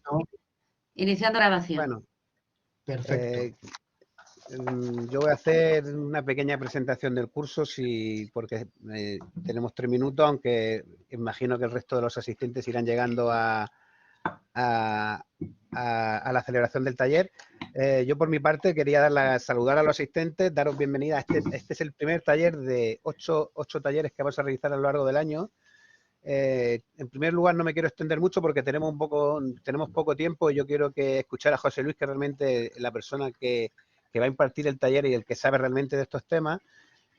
¿no? Iniciando grabación. Bueno, Perfecto. Yo voy a hacer una pequeña presentación del curso, porque tenemos 3 minutos, aunque imagino que el resto de los asistentes irán llegando a la celebración del taller. Yo por mi parte quería saludar a los asistentes, daros bienvenida. Este es el primer taller de 8 talleres que vamos a realizar a lo largo del año. En primer lugar, no me quiero extender mucho porque tenemos poco tiempo y yo quiero escuchar a José Luis, que realmente es la persona que va a impartir el taller y el que sabe realmente de estos temas.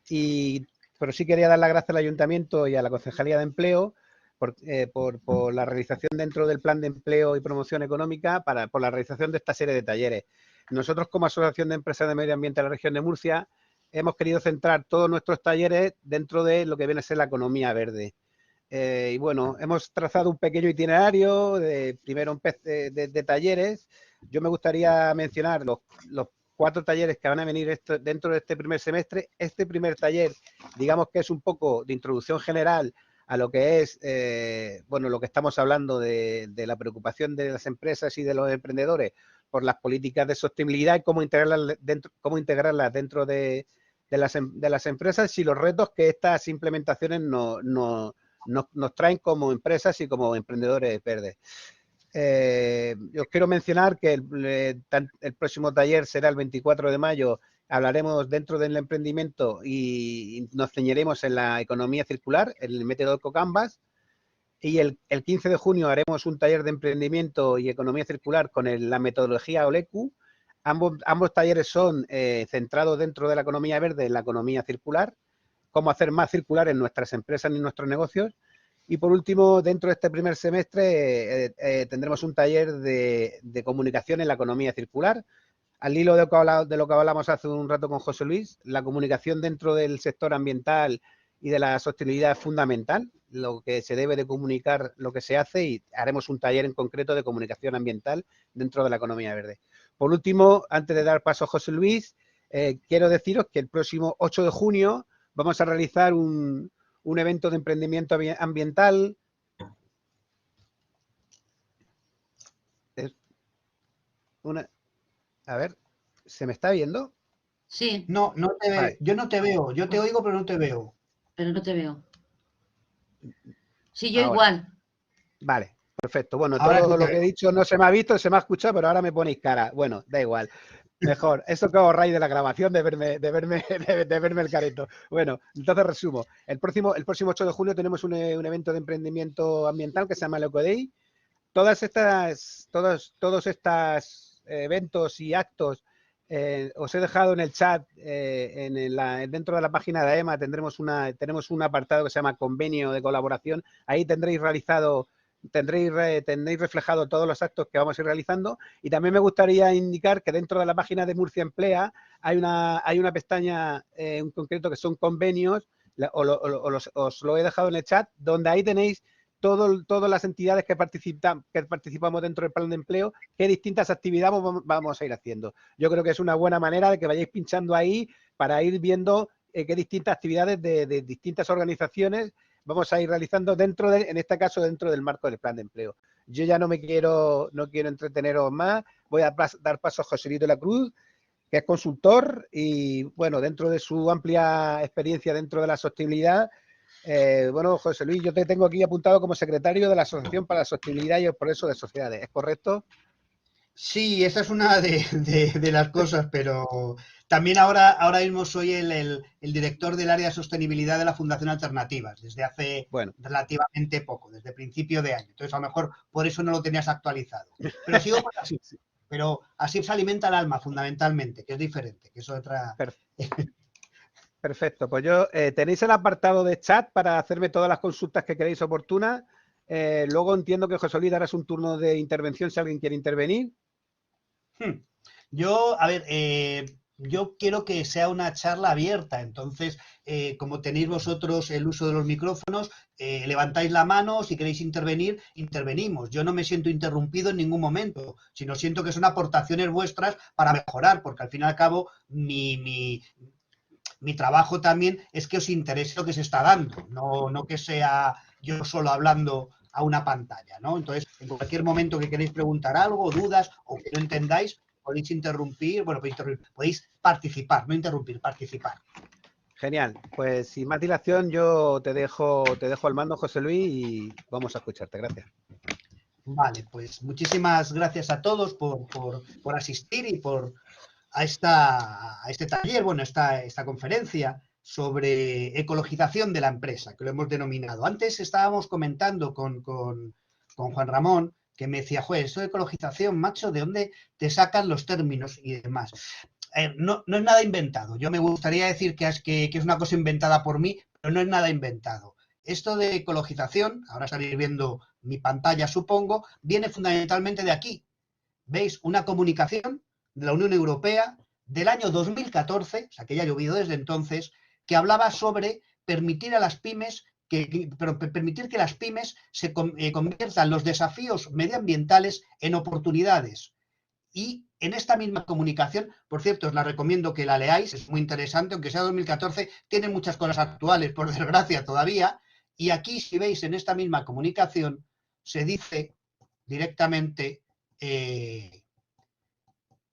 Pero sí quería dar las gracias al Ayuntamiento y a la Concejalía de Empleo por la realización dentro del Plan de Empleo y Promoción Económica por la realización de esta serie de talleres. Nosotros, como Asociación de Empresas de Medio Ambiente de la Región de Murcia, hemos querido centrar todos nuestros talleres dentro de lo que viene a ser la economía verde. Y bueno, hemos trazado un pequeño itinerario primero de talleres. Yo me gustaría mencionar los 4 talleres que van a venir dentro de este primer semestre. Este primer taller, digamos que es un poco de introducción general a lo que es, lo que estamos hablando de la preocupación de las empresas y de los emprendedores por las políticas de sostenibilidad y cómo integrarlas dentro de las empresas y los retos que estas implementaciones nos traen como empresas y como emprendedores verdes. Os quiero mencionar que el próximo taller será el 24 de mayo. Hablaremos dentro del emprendimiento y nos ceñiremos en la economía circular, en el método Ecocanvas. Y el 15 de junio haremos un taller de emprendimiento y economía circular con la metodología OLECU. Ambos talleres son centrados dentro de la economía verde, en la economía circular, cómo hacer más circular en nuestras empresas y nuestros negocios. Y por último, dentro de este primer semestre tendremos un taller de comunicación en la economía circular. Al hilo de lo que hablamos hace un rato con José Luis, la comunicación dentro del sector ambiental y de la sostenibilidad es fundamental, lo que se debe de comunicar, lo que se hace, y haremos un taller en concreto de comunicación ambiental dentro de la economía verde. Por último, antes de dar paso a José Luis, quiero deciros que el próximo 8 de junio vamos a realizar un evento de emprendimiento ambiental. A ver, ¿se me está viendo? Sí. No te veo. Vale. Yo no te veo. Yo te oigo, pero no te veo. Pero no te veo. Sí, yo ahora. Igual. Vale, perfecto. Bueno, ahora todo lo que he dicho no se me ha visto, se me ha escuchado, pero ahora me ponéis cara. Bueno, da igual. Mejor, eso que ahorráis de la grabación de verme el careto. Bueno, entonces resumo. El próximo 8 de julio tenemos un evento de emprendimiento ambiental que se llama el EcoDay. Todos estos eventos y actos os he dejado en el chat, dentro de la página de AEMA tenemos un apartado que se llama convenio de colaboración. Ahí tendréis reflejado todos los actos que vamos a ir realizando, y también me gustaría indicar que dentro de la página de Murcia Emplea hay una pestaña en concreto que son convenios, os lo he dejado en el chat, donde ahí tenéis todas las entidades que participamos dentro del plan de empleo, qué distintas actividades vamos a ir haciendo. Yo creo que es una buena manera de que vayáis pinchando ahí para ir viendo qué distintas actividades de distintas organizaciones vamos a ir realizando en este caso, dentro del marco del plan de empleo. Yo ya no quiero entreteneros más. Voy a dar paso a José Luis de la Cruz, que es consultor y, bueno, dentro de su amplia experiencia dentro de la sostenibilidad. Bueno, José Luis, yo te tengo aquí apuntado como secretario de la Asociación para la Sostenibilidad y el Progreso de Sociedades. ¿Es correcto? Sí, esa es una de las cosas, pero también ahora mismo soy el director del área de sostenibilidad de la Fundación Alternativas, desde hace relativamente poco, desde principio de año. Entonces, a lo mejor por eso no lo tenías actualizado. Pero sigo así. Pero así se alimenta el alma, fundamentalmente, que es diferente, que eso otra... Perfecto, pues tenéis el apartado de chat para hacerme todas las consultas que queréis oportunas. Luego entiendo que José Luis darás un turno de intervención si alguien quiere intervenir. Yo quiero que sea una charla abierta, entonces, como tenéis vosotros el uso de los micrófonos, levantáis la mano, si queréis intervenir, intervenimos. Yo no me siento interrumpido en ningún momento, sino siento que son aportaciones vuestras para mejorar, porque al fin y al cabo mi trabajo también es que os interese lo que se está dando, no que sea yo solo hablando a una pantalla, ¿no? Entonces, en cualquier momento que queréis preguntar algo, dudas o que no entendáis, podéis interrumpir, bueno, podéis participar, no interrumpir, participar. Genial. Pues sin más dilación, yo te dejo al mando, José Luis, y vamos a escucharte. Gracias. Vale, pues muchísimas gracias a todos por asistir y a este taller, bueno, esta conferencia sobre ecologización de la empresa, que lo hemos denominado. Antes estábamos comentando con Juan Ramón, que me decía, joder, eso de ecologización, macho, ¿de dónde te sacan los términos y demás? No es nada inventado. Yo me gustaría decir que es una cosa inventada por mí, pero no es nada inventado. Esto de ecologización, ahora salir viendo mi pantalla, supongo, viene fundamentalmente de aquí. ¿Veis? Una comunicación de la Unión Europea del año 2014, o sea, que ya ha llovido desde entonces, que hablaba sobre permitir a las pymes permitir que las pymes se conviertan los desafíos medioambientales en oportunidades. Y en esta misma comunicación, por cierto, os la recomiendo que la leáis, es muy interesante, aunque sea 2014, tiene muchas cosas actuales, por desgracia, todavía. Y aquí, si veis en esta misma comunicación, se dice directamente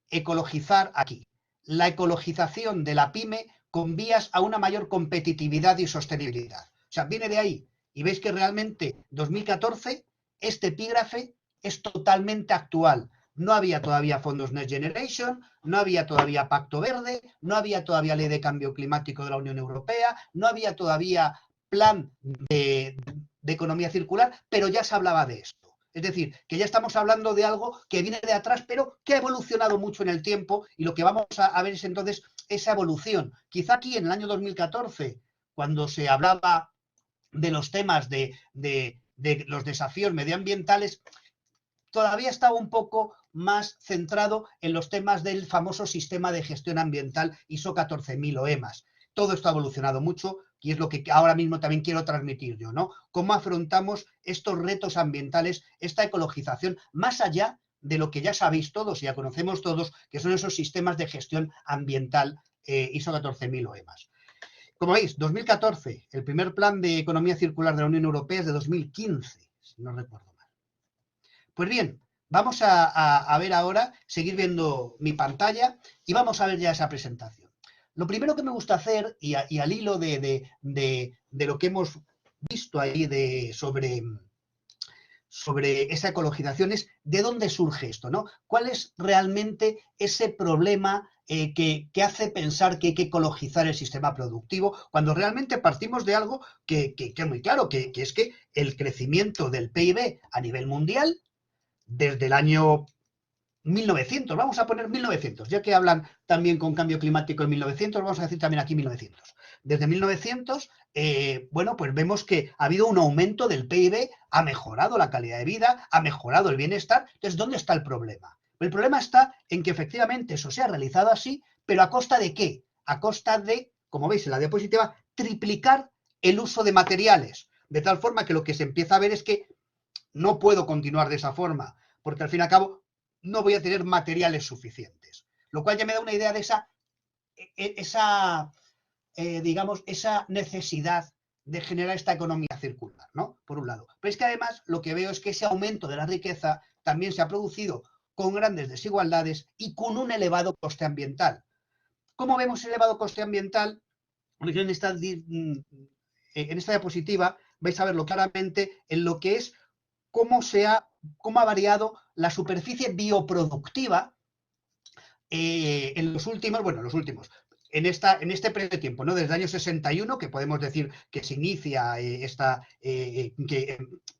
ecologizar aquí. La ecologización de la pyme con vías a una mayor competitividad y sostenibilidad. O sea, viene de ahí. Y veis que realmente 2014, este epígrafe es totalmente actual. No había todavía fondos Next Generation, no había todavía Pacto Verde, no había todavía Ley de Cambio Climático de la Unión Europea, no había todavía plan de economía circular, pero ya se hablaba de esto. Es decir, que ya estamos hablando de algo que viene de atrás, pero que ha evolucionado mucho en el tiempo y lo que vamos a ver es entonces esa evolución. Quizá aquí en el año 2014, cuando se hablaba de los temas de los desafíos medioambientales, todavía estaba un poco más centrado en los temas del famoso sistema de gestión ambiental ISO 14000 o EMAS. Todo esto ha evolucionado mucho y es lo que ahora mismo también quiero transmitir yo, ¿no? Cómo afrontamos estos retos ambientales, esta ecologización, más allá de lo que ya sabéis todos y ya conocemos todos, que son esos sistemas de gestión ambiental ISO 14000 o EMAS. Como veis, 2014, el primer plan de economía circular de la Unión Europea es de 2015, si no recuerdo mal. Pues bien, vamos a ver ahora, seguir viendo mi pantalla y vamos a ver ya esa presentación. Lo primero que me gusta hacer, y al hilo de lo que hemos visto ahí sobre esa ecologización, es de dónde surge esto, ¿no? ¿Cuál es realmente ese problema que hace pensar que hay que ecologizar el sistema productivo cuando realmente partimos de algo que es muy claro, que es que el crecimiento del PIB a nivel mundial desde el año 1900, vamos a poner 1900, ya que hablan también con cambio climático en 1900, vamos a decir también aquí 1900. Desde 1900, bueno, pues vemos que ha habido un aumento del PIB, ha mejorado la calidad de vida, ha mejorado el bienestar. Entonces, ¿dónde está el problema? El problema está en que efectivamente eso se ha realizado así, pero ¿a costa de qué? A costa de, como veis en la diapositiva, triplicar el uso de materiales, de tal forma que lo que se empieza a ver es que no puedo continuar de esa forma, porque al fin y al cabo no voy a tener materiales suficientes. Lo cual ya me da una idea de digamos, esa necesidad de generar esta economía circular, ¿no? Por un lado. Pero es que además lo que veo es que ese aumento de la riqueza también se ha producido con grandes desigualdades y con un elevado coste ambiental. ¿Cómo vemos el elevado coste ambiental? En esta diapositiva vais a verlo claramente en lo que es cómo ha variado la superficie bioproductiva en los últimos, en este periodo de tiempo, ¿no? Desde el año 61, que podemos decir que se inicia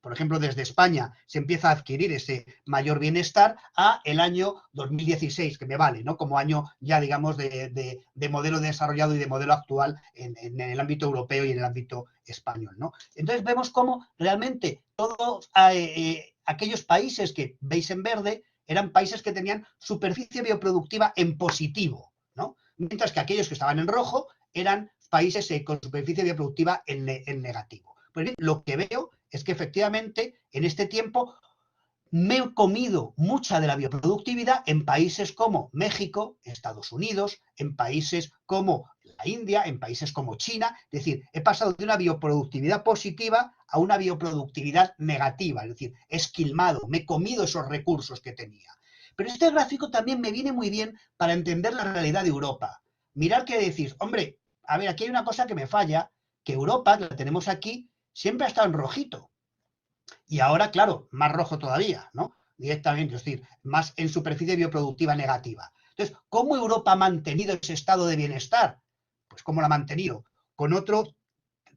por ejemplo, desde España se empieza a adquirir ese mayor bienestar, a el año 2016, que me vale, ¿no? Como año ya, digamos, de modelo desarrollado y de modelo actual en el ámbito europeo y en el ámbito español, ¿no? Entonces vemos cómo realmente todos aquellos países que veis en verde eran países que tenían superficie bioproductiva en positivo, ¿no? Mientras que aquellos que estaban en rojo eran países con superficie bioproductiva en negativo. Pues bien, lo que veo es que efectivamente en este tiempo me he comido mucha de la bioproductividad en países como México, Estados Unidos, en países como la India, en países como China. Es decir, he pasado de una bioproductividad positiva a una bioproductividad negativa. Es decir, he esquilmado, me he comido esos recursos que tenía. Pero este gráfico también me viene muy bien para entender la realidad de Europa. Mirar que decís, hombre, a ver, aquí hay una cosa que me falla, que Europa, que la tenemos aquí, siempre ha estado en rojito. Y ahora, claro, más rojo todavía, ¿no? Directamente, es decir, más en superficie bioproductiva negativa. Entonces, ¿cómo Europa ha mantenido ese estado de bienestar? Pues ¿cómo lo ha mantenido? Con otro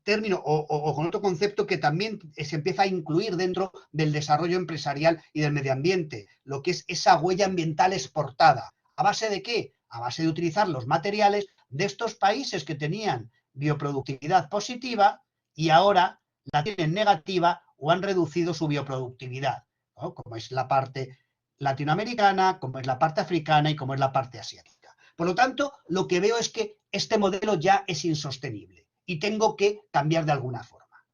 término o con otro concepto que también se empieza a incluir dentro del desarrollo empresarial y del medio ambiente, lo que es esa huella ambiental exportada. ¿A base de qué? A base de utilizar los materiales de estos países que tenían bioproductividad positiva y ahora la tienen negativa o han reducido su bioproductividad, ¿no? Como es la parte latinoamericana, como es la parte africana y como es la parte asiática. Por lo tanto, lo que veo es que este modelo ya es insostenible y tengo que cambiar de alguna forma.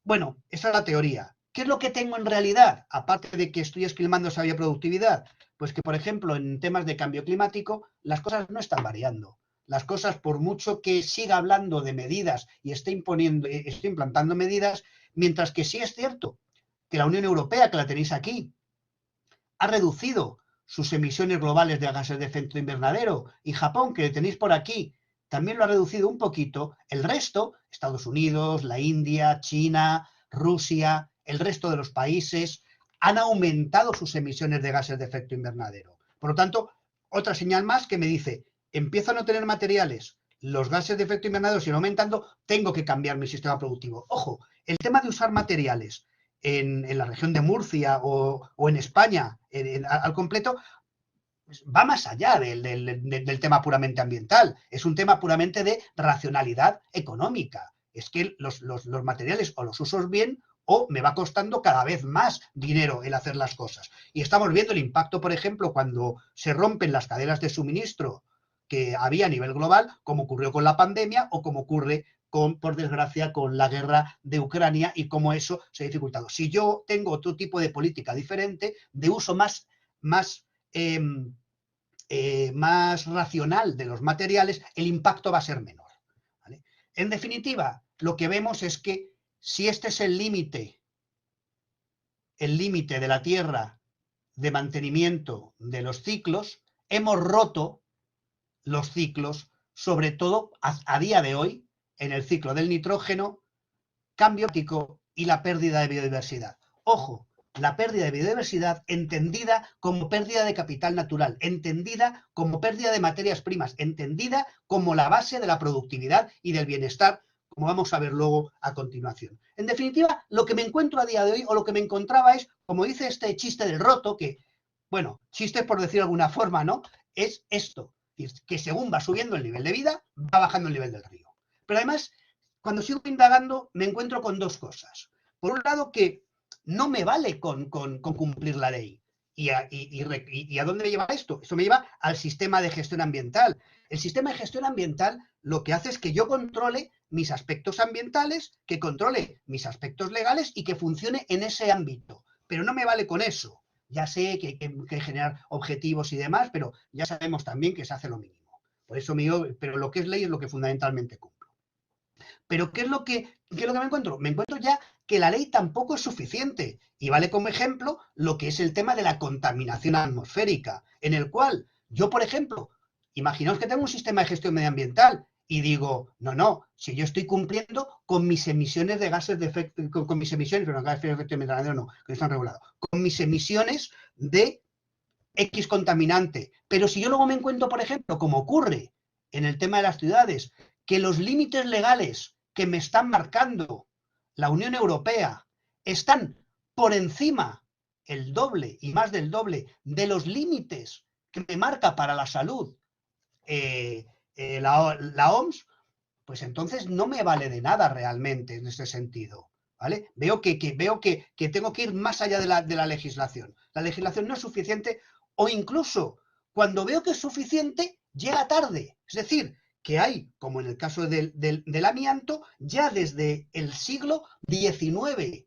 Bueno, esa es la teoría. ¿Qué es lo que tengo en realidad? Aparte de que estoy esquilmando esa bioproductividad, pues que, por ejemplo, en temas de cambio climático, las cosas no están variando. Las cosas, por mucho que siga hablando de medidas y esté implantando medidas, mientras que sí es cierto que la Unión Europea, que la tenéis aquí, ha reducido sus emisiones globales de gases de efecto invernadero, y Japón, que tenéis por aquí, también lo ha reducido un poquito. El resto, Estados Unidos, la India, China, Rusia, el resto de los países, han aumentado sus emisiones de gases de efecto invernadero. Por lo tanto, otra señal más que me dice, empiezo a no tener materiales, los gases de efecto invernadero siguen aumentando, tengo que cambiar mi sistema productivo. Ojo, el tema de usar materiales en la región de Murcia o en España al completo, va más allá del tema puramente ambiental. Es un tema puramente de racionalidad económica. Es que los materiales o los usos bien o me va costando cada vez más dinero el hacer las cosas. Y estamos viendo el impacto, por ejemplo, cuando se rompen las cadenas de suministro que había a nivel global, como ocurrió con la pandemia o como ocurre por desgracia, con la guerra de Ucrania y cómo eso se ha dificultado. Si yo tengo otro tipo de política diferente, de uso más racional de los materiales, el impacto va a ser menor, ¿vale? En definitiva, lo que vemos es que si este es el límite de la Tierra de mantenimiento de los ciclos, hemos roto los ciclos, sobre todo a día de hoy, en el ciclo del nitrógeno, cambio climático y la pérdida de biodiversidad. Ojo, la pérdida de biodiversidad entendida como pérdida de capital natural, entendida como pérdida de materias primas, entendida como la base de la productividad y del bienestar, como vamos a ver luego a continuación. En definitiva, lo que me encuentro a día de hoy, o lo que me encontraba es, como dice este chiste del roto, que, bueno, chiste por decir de alguna forma, ¿no? Es esto, que según va subiendo el nivel de vida, va bajando el nivel del río. Pero además, cuando sigo indagando, me encuentro con dos cosas. Por un lado, que no me vale con cumplir la ley. ¿Y a dónde me lleva esto? Esto me lleva al sistema de gestión ambiental. El sistema de gestión ambiental lo que hace es que yo controle mis aspectos ambientales, que controle mis aspectos legales y que funcione en ese ámbito. Pero no me vale con eso. Ya sé que hay que generar objetivos y demás, pero ya sabemos también que se hace lo mínimo. Por eso pero lo que es ley es lo que fundamentalmente cumplo. Pero ¿qué es lo que me encuentro? Me encuentro ya que la ley tampoco es suficiente. Y vale como ejemplo lo que es el tema de la contaminación atmosférica, en el cual yo, por ejemplo, imaginaos que tengo un sistema de gestión medioambiental y digo, no, si yo estoy cumpliendo con mis emisiones de gases de efecto, con mis emisiones, pero no, gases de efecto invernadero no, que están regulados, con mis emisiones de X contaminante. Pero si yo luego me encuentro, por ejemplo, como ocurre en el tema de las ciudades, que los límites legales que me están marcando la Unión Europea están por encima, el doble y más del doble, de los límites que me marca para la salud la OMS, pues entonces no me vale de nada realmente en ese sentido, ¿vale? Veo que tengo que ir más allá de la legislación. La legislación no es suficiente, o incluso cuando veo que es suficiente, llega tarde. Es decir, que hay, como en el caso del amianto, ya desde el siglo XIX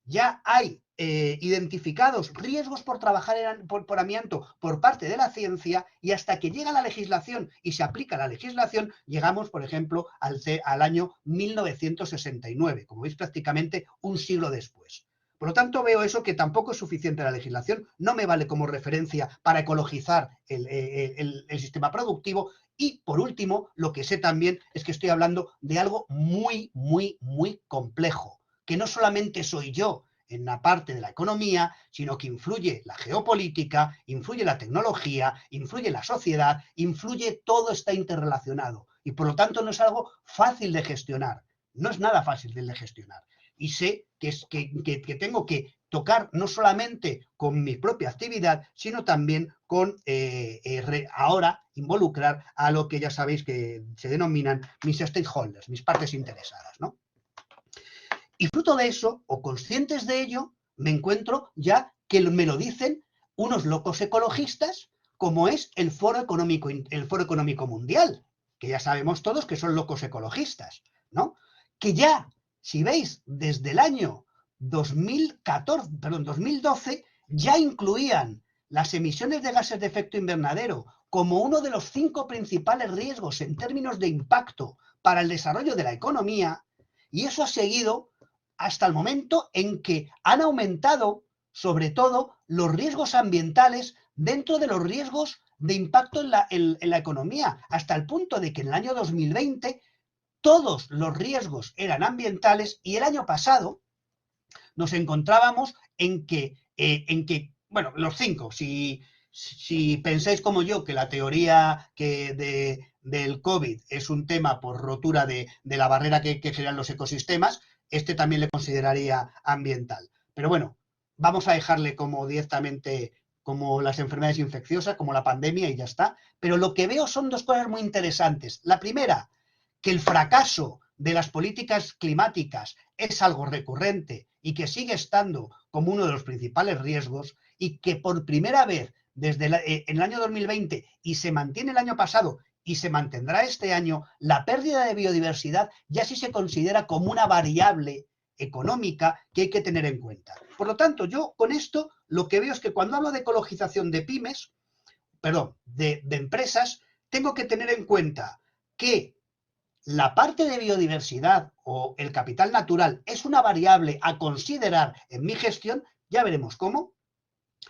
ya hay identificados riesgos por trabajar por amianto por parte de la ciencia, y hasta que llega la legislación y se aplica la legislación, llegamos, por ejemplo, al año 1969, como veis, prácticamente un siglo después. Por lo tanto, veo eso, que tampoco es suficiente la legislación, no me vale como referencia para ecologizar el sistema productivo. Y, por último, lo que sé también es que estoy hablando de algo muy, muy, muy complejo, que no solamente soy yo en la parte de la economía, sino que influye la geopolítica, influye la tecnología, influye la sociedad, influye, todo está interrelacionado. Y, por lo tanto, no es algo fácil de gestionar, no es nada fácil de gestionar. Y sé que tengo que tocar no solamente con mi propia actividad, sino también con ahora involucrar a lo que ya sabéis que se denominan mis stakeholders, mis partes interesadas, ¿no? Y fruto de eso, o conscientes de ello, me encuentro ya que me lo dicen unos locos ecologistas, como es el Foro Económico Mundial, que ya sabemos todos que son locos ecologistas, ¿no? Que ya, si veis, desde el año 2012, ya incluían las emisiones de gases de efecto invernadero como uno de los 5 principales riesgos en términos de impacto para el desarrollo de la economía, y eso ha seguido hasta el momento en que han aumentado, sobre todo, los riesgos ambientales dentro de los riesgos de impacto en la economía, hasta el punto de que en el año 2020 todos los riesgos eran ambientales, y el año pasado nos encontrábamos en que bueno, los 5, si pensáis como yo que la teoría del COVID es un tema por rotura de la barrera que generan los ecosistemas, este también le consideraría ambiental. Pero bueno, vamos a dejarle como directamente como las enfermedades infecciosas, como la pandemia, y ya está. Pero lo que veo son 2 cosas muy interesantes. La primera, que el fracaso de las políticas climáticas es algo recurrente y que sigue estando como uno de los principales riesgos, y que por primera vez desde en el año 2020, y se mantiene el año pasado y se mantendrá este año, la pérdida de biodiversidad ya sí se considera como una variable económica que hay que tener en cuenta. Por lo tanto, yo con esto lo que veo es que cuando hablo de ecologización de pymes, perdón, de empresas, tengo que tener en cuenta que la parte de biodiversidad o el capital natural es una variable a considerar en mi gestión, ya veremos cómo.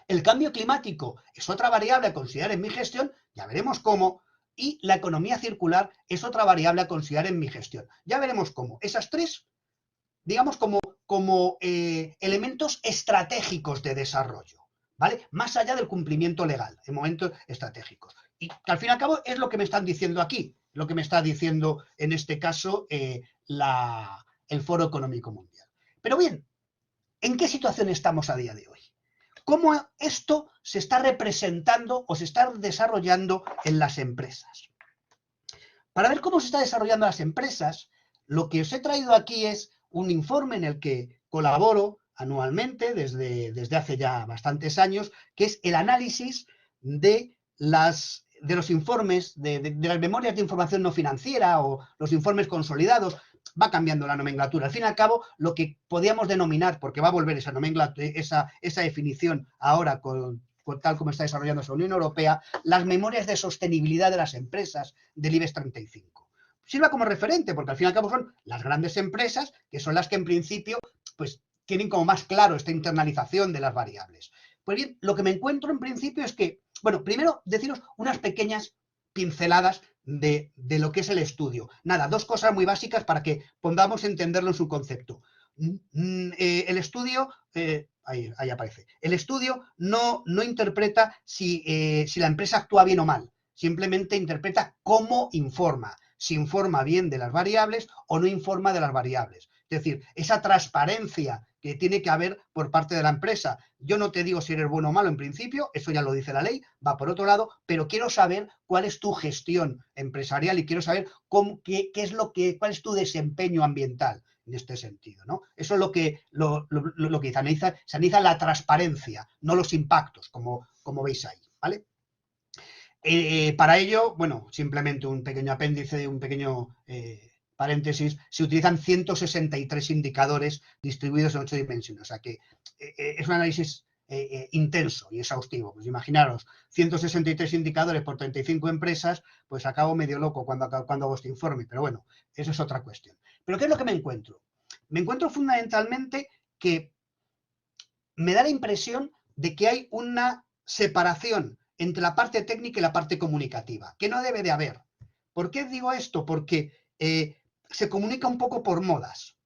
El cambio climático es otra variable a considerar en mi gestión, ya veremos cómo. Y la economía circular es otra variable a considerar en mi gestión, ya veremos cómo. Esas 3, digamos, como elementos estratégicos de desarrollo, ¿vale? Más allá del cumplimiento legal, en momentos estratégicos. Y que al fin y al cabo es lo que me están diciendo aquí, lo que me está diciendo en este caso el Foro Económico Mundial. Pero bien, ¿en qué situación estamos a día de hoy? ¿Cómo esto se está representando o se está desarrollando en las empresas? Para ver cómo se está desarrollando en las empresas, lo que os he traído aquí es un informe en el que colaboro anualmente desde hace ya bastantes años, que es el análisis de los informes, de las memorias de información no financiera o los informes consolidados. Va cambiando la nomenclatura. Al fin y al cabo, lo que podíamos denominar, porque va a volver esa nomenclatura, esa definición ahora tal como está desarrollando la Unión Europea, las memorias de sostenibilidad de las empresas del IBEX 35. Sirva como referente, porque al fin y al cabo son las grandes empresas, que son las que en principio pues tienen como más claro esta internalización de las variables. Pues bien, lo que me encuentro en principio es que, bueno, primero deciros unas pequeñas pinceladas de lo que es el estudio. Nada, 2 cosas muy básicas para que podamos entenderlo en su concepto. El estudio, ahí aparece, el estudio no interpreta si la empresa actúa bien o mal, simplemente interpreta cómo informa, si informa bien de las variables o no informa de las variables. Es decir, esa transparencia que tiene que haber por parte de la empresa. Yo no te digo si eres bueno o malo en principio, eso ya lo dice la ley, va por otro lado, pero quiero saber cuál es tu gestión empresarial y quiero saber cuál es tu desempeño ambiental en este sentido, ¿no? Eso es lo que se analiza la transparencia, no los impactos, como veis ahí, ¿vale? Para ello, bueno, simplemente un pequeño apéndice, un pequeño paréntesis, se utilizan 163 indicadores distribuidos en 8 dimensiones. O sea que es un análisis intenso y exhaustivo. Pues imaginaros, 163 indicadores por 35 empresas, pues acabo medio loco cuando hago este informe. Pero bueno, eso es otra cuestión. ¿Pero qué es lo que me encuentro? Me encuentro fundamentalmente que me da la impresión de que hay una separación entre la parte técnica y la parte comunicativa, que no debe de haber. ¿Por qué digo esto? Porque se comunica un poco por modas.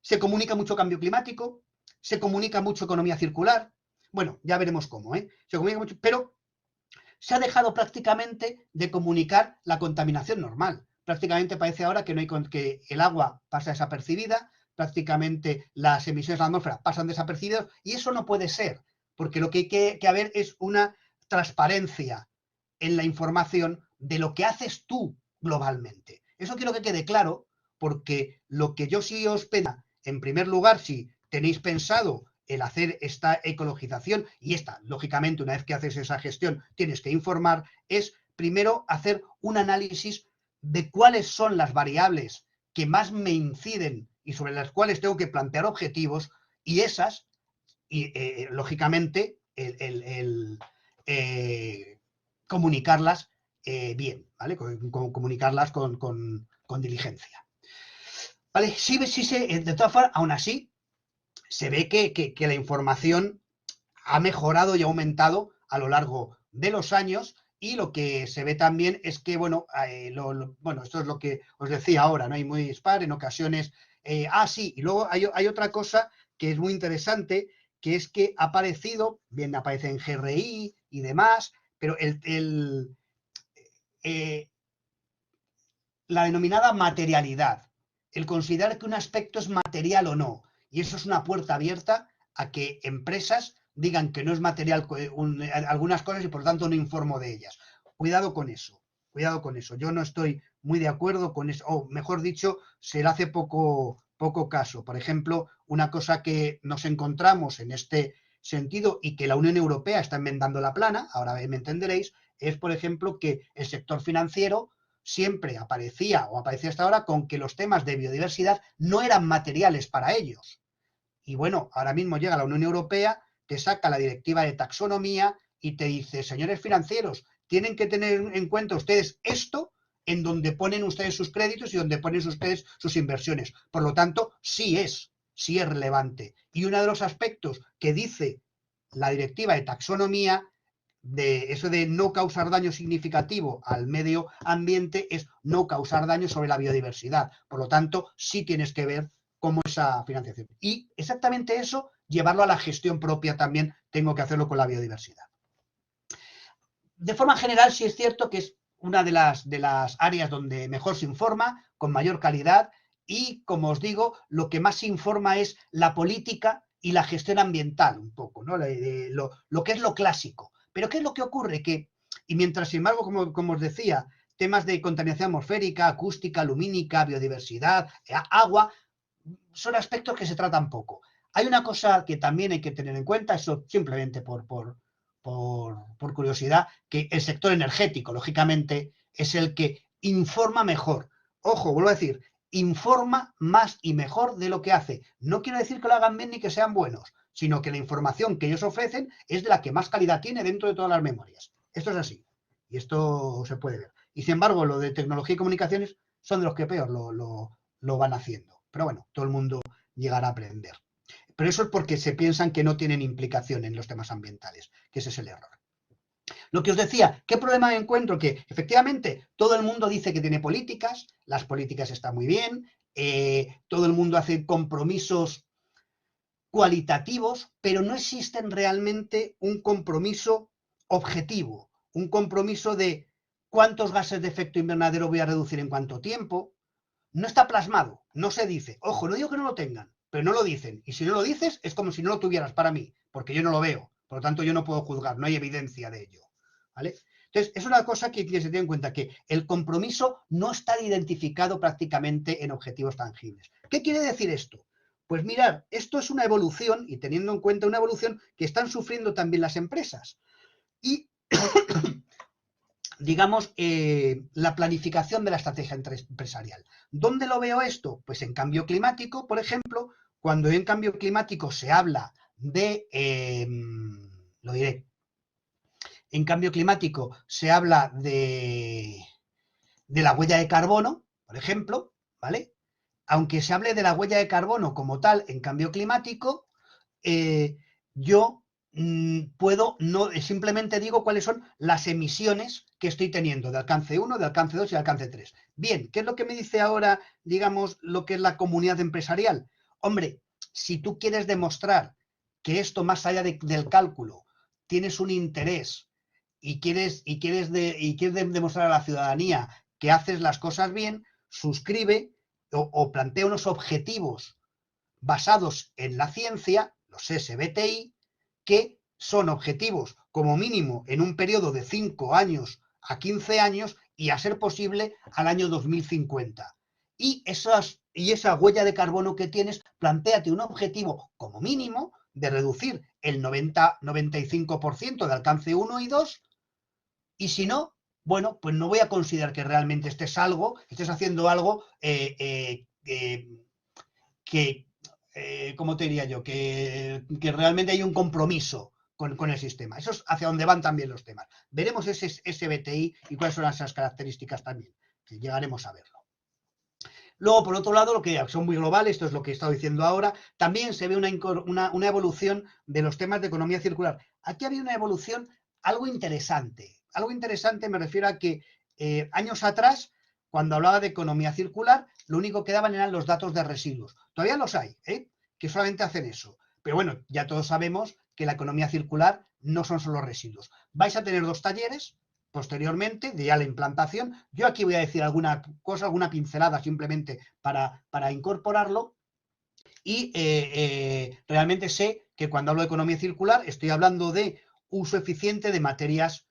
Se comunica mucho cambio climático, se comunica mucho economía circular. Bueno, ya veremos cómo, ¿eh? Se comunica mucho, pero se ha dejado prácticamente de comunicar la contaminación normal. Prácticamente parece ahora que, que el agua pasa desapercibida, prácticamente las emisiones a la atmósfera pasan desapercibidas, y eso no puede ser, porque lo que hay que haber es una transparencia en la información de lo que haces tú globalmente. Eso quiero que quede claro, porque lo que yo sí os pediría, en primer lugar, si tenéis pensado el hacer esta ecologización, y esta, lógicamente, una vez que haces esa gestión, tienes que informar, es primero hacer un análisis de cuáles son las variables que más me inciden y sobre las cuales tengo que plantear objetivos, y esas, lógicamente, comunicarlas bien, ¿vale? Comunicarlas con diligencia. ¿Vale? Sí, de todas formas, aún así, se ve que la información ha mejorado y ha aumentado a lo largo de los años, y lo que se ve también es que, bueno, bueno, esto es lo que os decía ahora, ¿no? Hay muy dispar, en ocasiones, sí, y luego hay otra cosa que es muy interesante, que es que ha aparecido, bien aparece en GRI y demás, pero la denominada materialidad, el considerar que un aspecto es material o no, y eso es una puerta abierta a que empresas digan que no es material algunas cosas y por lo tanto no informo de ellas. Cuidado con eso, cuidado con eso. Yo no estoy muy de acuerdo con eso, o mejor dicho, se le hace poco caso. Por ejemplo, una cosa que nos encontramos en este sentido y que la Unión Europea está enmendando la plana, ahora me entenderéis, es, por ejemplo, que el sector financiero siempre aparecía o aparecía hasta ahora con que los temas de biodiversidad no eran materiales para ellos. Y bueno, ahora mismo llega la Unión Europea, te saca la directiva de taxonomía y te dice, señores financieros, tienen que tener en cuenta ustedes esto en donde ponen ustedes sus créditos y donde ponen ustedes sus inversiones. Por lo tanto, sí es relevante. Y uno de los aspectos que dice la directiva de taxonomía, de eso de no causar daño significativo al medio ambiente, es no causar daño sobre la biodiversidad. Por lo tanto, sí tienes que ver cómo esa financiación. Y exactamente eso, llevarlo a la gestión propia también, tengo que hacerlo con la biodiversidad. De forma general, sí es cierto que es una de las áreas donde mejor se informa, con mayor calidad, y, como os digo, lo que más se informa es la política y la gestión ambiental, un poco, ¿no? Lo que es lo clásico. Pero ¿qué es lo que ocurre? Y mientras, sin embargo, como os decía, temas de contaminación atmosférica, acústica, lumínica, biodiversidad, agua, son aspectos que se tratan poco. Hay una cosa que también hay que tener en cuenta, eso simplemente por curiosidad, que el sector energético, lógicamente, es el que informa mejor. Ojo, vuelvo a decir, informa más y mejor de lo que hace. No quiero decir que lo hagan bien ni que sean buenos, sino que la información que ellos ofrecen es de la que más calidad tiene dentro de todas las memorias. Esto es así. Y esto se puede ver. Y sin embargo, lo de tecnología y comunicaciones son de los que peor lo van haciendo. Pero bueno, todo el mundo llegará a aprender. Pero eso es porque se piensan que no tienen implicación en los temas ambientales, que ese es el error. Lo que os decía, ¿qué problema me encuentro? Que efectivamente todo el mundo dice que tiene políticas, las políticas están muy bien, todo el mundo hace compromisos cualitativos, pero no existen realmente un compromiso objetivo, un compromiso de cuántos gases de efecto invernadero voy a reducir en cuánto tiempo. No está plasmado, no se dice. Ojo, no digo que no lo tengan, pero no lo dicen. Y si no lo dices, es como si no lo tuvieras para mí, porque yo no lo veo. Por lo tanto, yo no puedo juzgar, no hay evidencia de ello. ¿Vale? Entonces, es una cosa que se tiene en cuenta, que el compromiso no está identificado prácticamente en objetivos tangibles. ¿Qué quiere decir esto? Pues mirar, esto es una evolución, y teniendo en cuenta una evolución que están sufriendo también las empresas. Y digamos, la planificación de la estrategia empresarial. ¿Dónde lo veo esto? Pues en cambio climático, por ejemplo, cuando en cambio climático se habla de, lo diré, en cambio climático se habla de la huella de carbono, por ejemplo, ¿vale? Aunque se hable de la huella de carbono como tal en cambio climático, yo puedo, no, simplemente digo cuáles son las emisiones que estoy teniendo de alcance 1, de alcance 2 y de alcance 3. Bien, ¿qué es lo que me dice ahora, digamos, lo que es la comunidad empresarial? Hombre, si tú quieres demostrar que esto más allá del cálculo tienes un interés y quieres demostrar a la ciudadanía que haces las cosas bien, suscribe o plantea unos objetivos basados en la ciencia, los SBTI, que son objetivos como mínimo en un periodo de 5 años a 15 años y a ser posible al año 2050. Y esa huella de carbono que tienes, plantéate un objetivo como mínimo de reducir el 90-95% de alcance 1 y 2, y si no, bueno, pues no voy a considerar que realmente estés haciendo algo que, ¿cómo te diría yo? Que realmente hay un compromiso con el sistema. Eso es hacia donde van también los temas. Veremos ese SBTI y cuáles son esas características también, que llegaremos a verlo. Luego, por otro lado, lo que son muy globales, esto es lo que he estado diciendo ahora, también se ve una evolución de los temas de economía circular. Aquí ha habido una evolución algo interesante. Algo interesante me refiero a que años atrás, cuando hablaba de economía circular, lo único que daban eran los datos de residuos. Todavía los hay, que solamente hacen eso. Pero bueno, ya todos sabemos que la economía circular no son solo residuos. Vais a tener 2 talleres posteriormente de ya la implantación. Yo aquí voy a decir alguna cosa, alguna pincelada simplemente para incorporarlo. Y realmente sé que cuando hablo de economía circular estoy hablando de uso eficiente de materias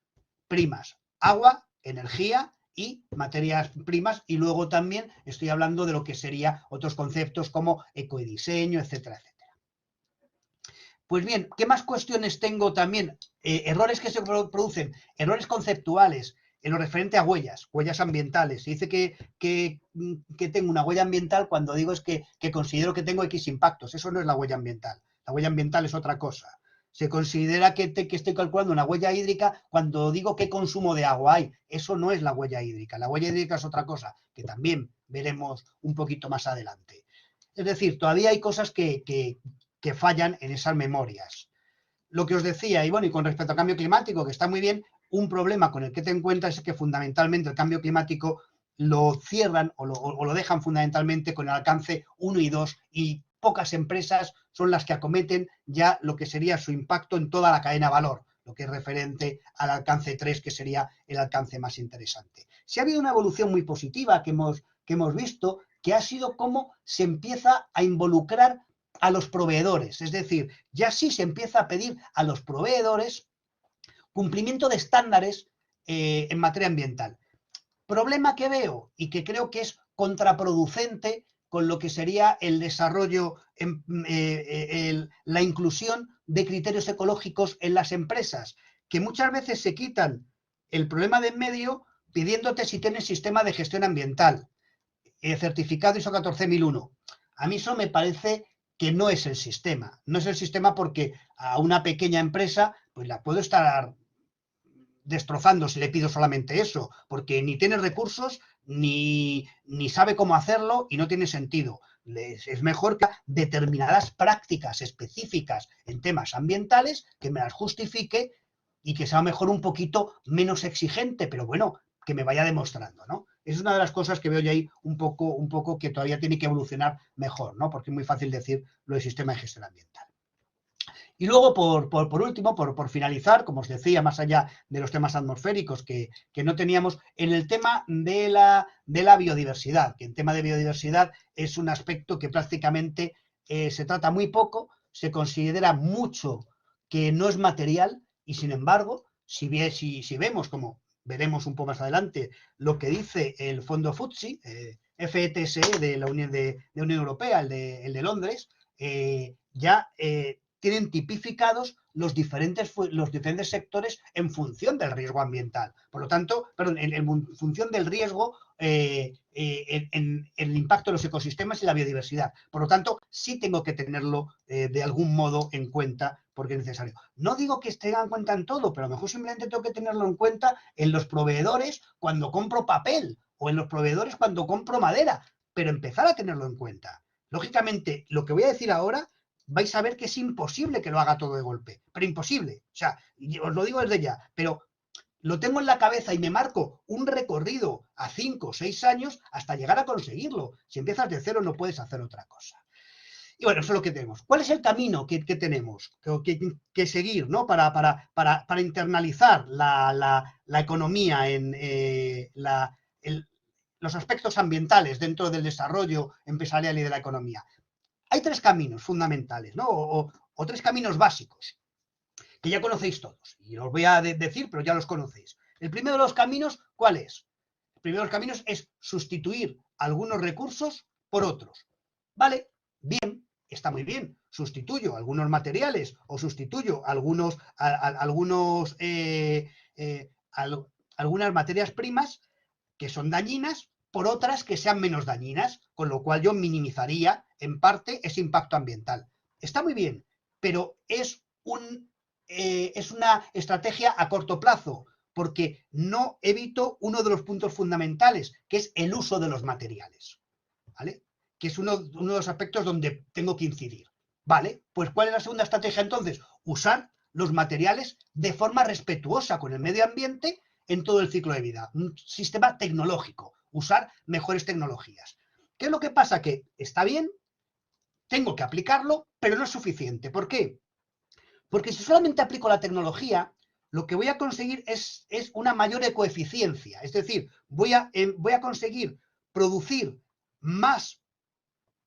primas, agua, energía y materias primas, y luego también estoy hablando de lo que serían otros conceptos como ecodiseño, etcétera, etcétera. Pues bien, ¿qué más cuestiones tengo también? Errores que se producen, errores conceptuales en lo referente a huellas ambientales. Se dice que tengo una huella ambiental cuando digo es que considero que tengo X impactos. Eso no es la huella ambiental. La huella ambiental es otra cosa. Se considera que estoy calculando una huella hídrica cuando digo qué consumo de agua hay. Eso no es la huella hídrica. La huella hídrica es otra cosa, que también veremos un poquito más adelante. Es decir, todavía hay cosas que fallan en esas memorias. Lo que os decía, y bueno, y con respecto al cambio climático, que está muy bien, un problema con el que te encuentras es que fundamentalmente el cambio climático lo cierran o lo dejan fundamentalmente con el alcance 1 y 2, y pocas empresas son las que acometen ya lo que sería su impacto en toda la cadena de valor, lo que es referente al alcance 3, que sería el alcance más interesante. Si ha habido una evolución muy positiva que hemos visto, que ha sido cómo se empieza a involucrar a los proveedores, es decir, ya sí se empieza a pedir a los proveedores cumplimiento de estándares en materia ambiental. Problema que veo y que creo que es contraproducente con lo que sería el desarrollo, la inclusión de criterios ecológicos en las empresas, que muchas veces se quitan el problema de en medio pidiéndote si tienes sistema de gestión ambiental, certificado ISO 14001. A mí eso me parece que no es el sistema. No es el sistema porque a una pequeña empresa pues la puedo estar destrozando si le pido solamente eso, porque ni tiene recursos, ni sabe cómo hacerlo y no tiene sentido. Es mejor que determinadas prácticas específicas en temas ambientales que me las justifique y que sea mejor un poquito menos exigente, pero bueno, que me vaya demostrando, ¿no? Es una de las cosas que veo yo ahí un poco que todavía tiene que evolucionar mejor, ¿no? Porque es muy fácil decir lo del sistema de gestión ambiental. Y luego, por último, por finalizar, como os decía, más allá de los temas atmosféricos que no teníamos, en el tema de la biodiversidad, que el tema de biodiversidad es un aspecto que prácticamente se trata muy poco, se considera mucho que no es material, y sin embargo, si vemos, como veremos un poco más adelante, lo que dice el fondo FTSE, FETSE de la Unión Europea, el de Londres, ya tienen tipificados los diferentes sectores en función del riesgo ambiental. Por lo tanto, perdón, en función del riesgo en el impacto de los ecosistemas y la biodiversidad. Por lo tanto, sí tengo que tenerlo de algún modo en cuenta porque es necesario. No digo que esté en cuenta en todo, pero a lo mejor simplemente tengo que tenerlo en cuenta en los proveedores cuando compro papel o en los proveedores cuando compro madera, pero empezar a tenerlo en cuenta. Lógicamente, lo que voy a decir ahora vais a ver que es imposible que lo haga todo de golpe, pero imposible. O sea, os lo digo desde ya, pero lo tengo en la cabeza y me marco un recorrido a 5 o 6 años hasta llegar a conseguirlo. Si empiezas de cero no puedes hacer otra cosa. Y bueno, eso es lo que tenemos. ¿Cuál es el camino que tenemos que seguir, ¿no? para internalizar la economía en los aspectos ambientales dentro del desarrollo empresarial y de la economía? Hay 3 caminos fundamentales, ¿no? O 3 caminos básicos, que ya conocéis todos. Y os voy a decir, pero ya los conocéis. El primero de los caminos, ¿cuál es? El primero de los caminos es sustituir algunos recursos por otros. ¿Vale? Bien, está muy bien. Sustituyo algunos materiales o sustituyo algunas materias primas que son dañinas por otras que sean menos dañinas, con lo cual yo minimizaría en parte ese impacto ambiental. Está muy bien, pero es una estrategia a corto plazo, porque no evito uno de los puntos fundamentales, que es el uso de los materiales, ¿vale? Que es uno de los aspectos donde tengo que incidir. Vale, pues ¿cuál es la segunda estrategia entonces? Usar los materiales de forma respetuosa con el medio ambiente en todo el ciclo de vida. Un sistema tecnológico, usar mejores tecnologías. ¿Qué es lo que pasa? Que está bien, tengo que aplicarlo, pero no es suficiente. ¿Por qué? Porque si solamente aplico la tecnología, lo que voy a conseguir es una mayor ecoeficiencia. Es decir, voy a conseguir producir más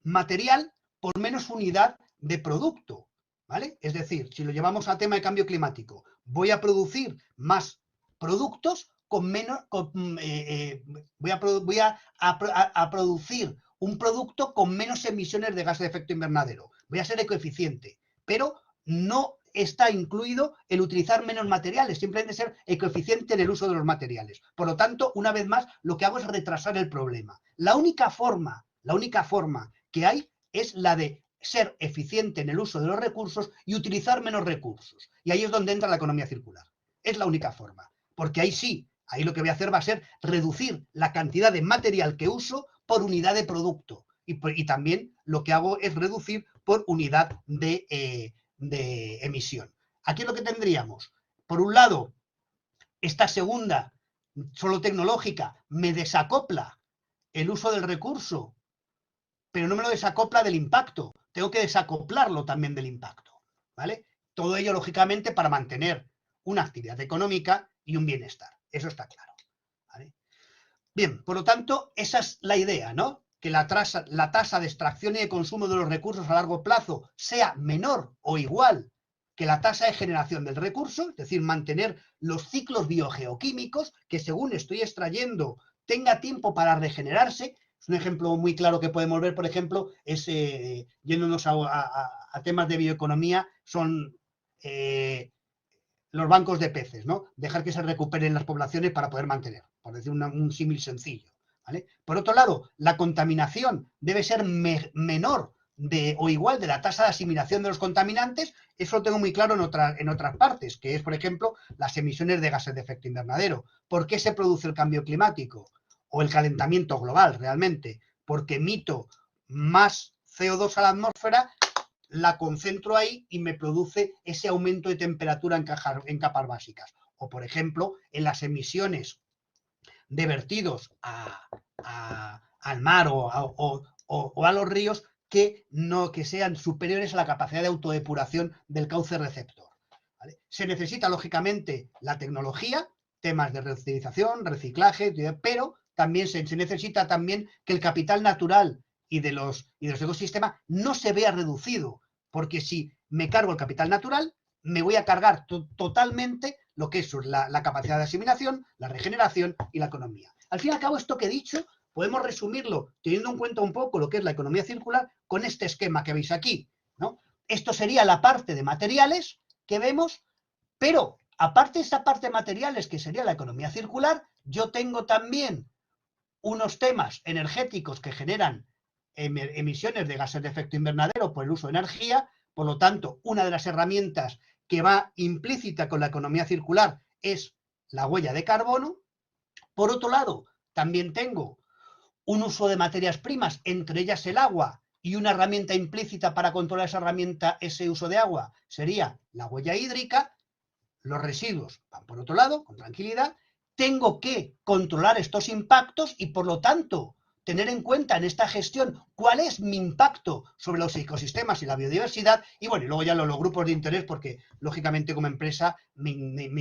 material por menos unidad de producto, ¿vale? Es decir, si lo llevamos al tema de cambio climático, voy a producir más productos con menos, voy a producir un producto con menos emisiones de gases de efecto invernadero. Voy a ser ecoeficiente, pero no está incluido el utilizar menos materiales, simplemente ser ecoeficiente en el uso de los materiales. Por lo tanto, una vez más, lo que hago es retrasar el problema. La única forma que hay es la de ser eficiente en el uso de los recursos y utilizar menos recursos. Y ahí es donde entra la economía circular. Es la única forma. Porque ahí sí, ahí lo que voy a hacer va a ser reducir la cantidad de material que uso por unidad de producto. Y también lo que hago es reducir por unidad de emisión. Aquí es lo que tendríamos. Por un lado, esta segunda, solo tecnológica, me desacopla el uso del recurso, pero no me lo desacopla del impacto. Tengo que desacoplarlo también del impacto, ¿vale? Todo ello, lógicamente, para mantener una actividad económica y un bienestar. Eso está claro, ¿vale? Bien, por lo tanto, esa es la idea, ¿no? Que la tasa de extracción y de consumo de los recursos a largo plazo sea menor o igual que la tasa de generación del recurso, es decir, mantener los ciclos biogeoquímicos que según estoy extrayendo tenga tiempo para regenerarse. Es un ejemplo muy claro que podemos ver, por ejemplo, es yéndonos a temas de bioeconomía, son los bancos de peces, ¿no? Dejar que se recuperen las poblaciones para poder mantener, por decir un símil sencillo, ¿vale? Por otro lado, la contaminación debe ser menor o igual de la tasa de asimilación de los contaminantes. Eso lo tengo muy claro en otras partes, que es, por ejemplo, las emisiones de gases de efecto invernadero. ¿Por qué se produce el cambio climático o el calentamiento global realmente? Porque emito más CO2 a la atmósfera, la concentro ahí y me produce ese aumento de temperatura en capas básicas. O, por ejemplo, en las emisiones de vertidos al mar o a los ríos que sean superiores a la capacidad de autodepuración del cauce receptor, ¿vale? Se necesita, lógicamente, la tecnología, temas de reutilización, reciclaje, pero también se necesita también que el capital natural y de los ecosistemas no se vea reducido, porque si me cargo el capital natural, me voy a cargar totalmente lo que es la capacidad de asimilación, la regeneración y la economía. Al fin y al cabo, esto que he dicho, podemos resumirlo teniendo en cuenta un poco lo que es la economía circular con este esquema que veis aquí, ¿no? Esto sería la parte de materiales, que vemos, pero aparte de esa parte de materiales que sería la economía circular, yo tengo también unos temas energéticos que generan emisiones de gases de efecto invernadero por el uso de energía. Por lo tanto, una de las herramientas que va implícita con la economía circular es la huella de carbono. Por otro lado, también tengo un uso de materias primas, entre ellas el agua, y una herramienta implícita para controlar esa herramienta, ese uso de agua, sería la huella hídrica. Los residuos van por otro lado, con tranquilidad. Tengo que controlar estos impactos y, por lo tanto, tener en cuenta en esta gestión cuál es mi impacto sobre los ecosistemas y la biodiversidad. Y bueno, y luego ya los grupos de interés, porque lógicamente como empresa me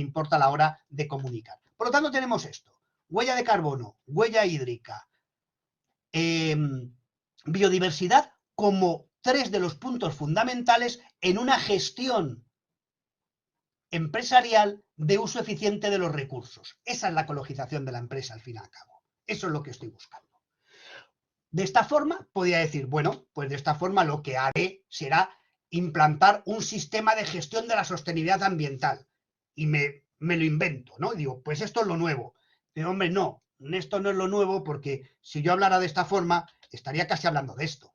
importa a la hora de comunicar. Por lo tanto, tenemos esto: huella de carbono, huella hídrica, biodiversidad, como tres de los puntos fundamentales en una gestión empresarial de uso eficiente de los recursos. Esa es la ecologización de la empresa, al fin y al cabo. Eso es lo que estoy buscando. De esta forma, podría decir, bueno, pues de esta forma lo que haré será implantar un sistema de gestión de la sostenibilidad ambiental. Y me lo invento, ¿no? Y digo, pues esto es lo nuevo. Pero, hombre, no, esto no es lo nuevo, porque si yo hablara de esta forma, estaría casi hablando de esto.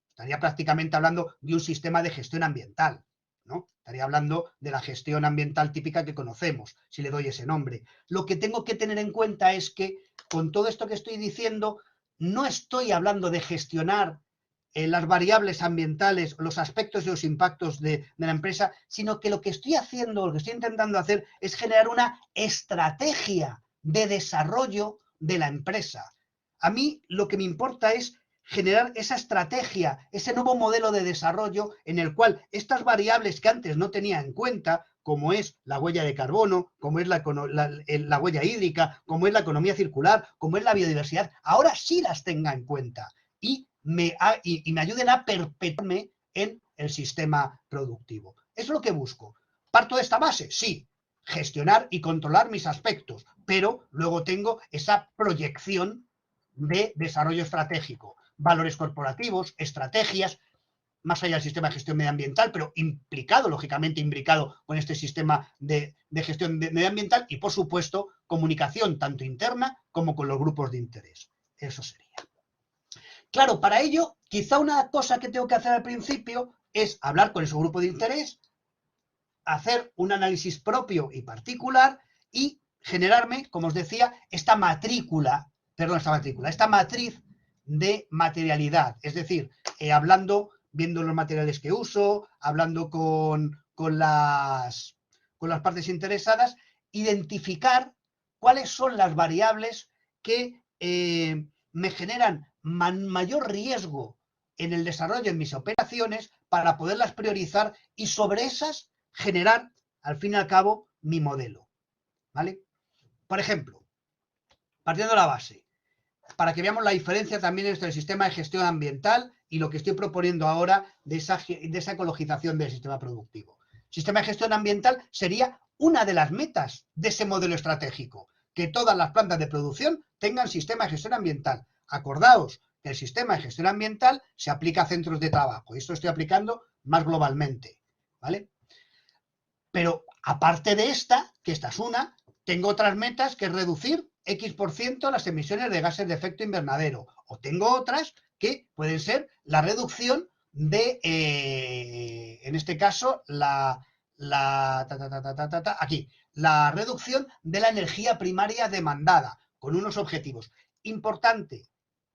Estaría prácticamente hablando de un sistema de gestión ambiental, ¿no? Estaría hablando de la gestión ambiental típica que conocemos, si le doy ese nombre. Lo que tengo que tener en cuenta es que, con todo esto que estoy diciendo, no estoy hablando de gestionar las variables ambientales, los aspectos y los impactos de la empresa, sino que lo que estoy haciendo, lo que estoy intentando hacer, es generar una estrategia de desarrollo de la empresa. A mí lo que me importa es generar esa estrategia, ese nuevo modelo de desarrollo en el cual estas variables que antes no tenía en cuenta, como es la huella de carbono, como es la huella hídrica, como es la economía circular, como es la biodiversidad, ahora sí las tenga en cuenta y me ayuden a perpetuarme en el sistema productivo. Eso es lo que busco. ¿Parto de esta base? Sí. Gestionar y controlar mis aspectos, pero luego tengo esa proyección de desarrollo estratégico, valores corporativos, estrategias, más allá del sistema de gestión medioambiental, pero implicado, lógicamente imbricado con este sistema de gestión medioambiental y, por supuesto, comunicación tanto interna como con los grupos de interés. Eso sería. Claro, para ello, quizá una cosa que tengo que hacer al principio es hablar con ese grupo de interés, hacer un análisis propio y particular y generarme, como os decía, esta matriz de materialidad. Es decir, viendo los materiales que uso, hablando con las partes interesadas, identificar cuáles son las variables que me generan mayor riesgo en el desarrollo de mis operaciones para poderlas priorizar y sobre esas generar, al fin y al cabo, mi modelo. ¿Vale? Por ejemplo, partiendo de la base, para que veamos la diferencia también entre el sistema de gestión ambiental y lo que estoy proponiendo ahora de esa ecologización del sistema productivo. Sistema de gestión ambiental sería una de las metas de ese modelo estratégico, que todas las plantas de producción tengan sistema de gestión ambiental. Acordaos que el sistema de gestión ambiental se aplica a centros de trabajo, y esto estoy aplicando más globalmente, ¿vale? Pero aparte de esta, que esta es una, tengo otras metas que es reducir X% las emisiones de gases de efecto invernadero. O tengo otras que pueden ser la reducción de, en este caso, la reducción de la energía primaria demandada, con unos objetivos. Importante,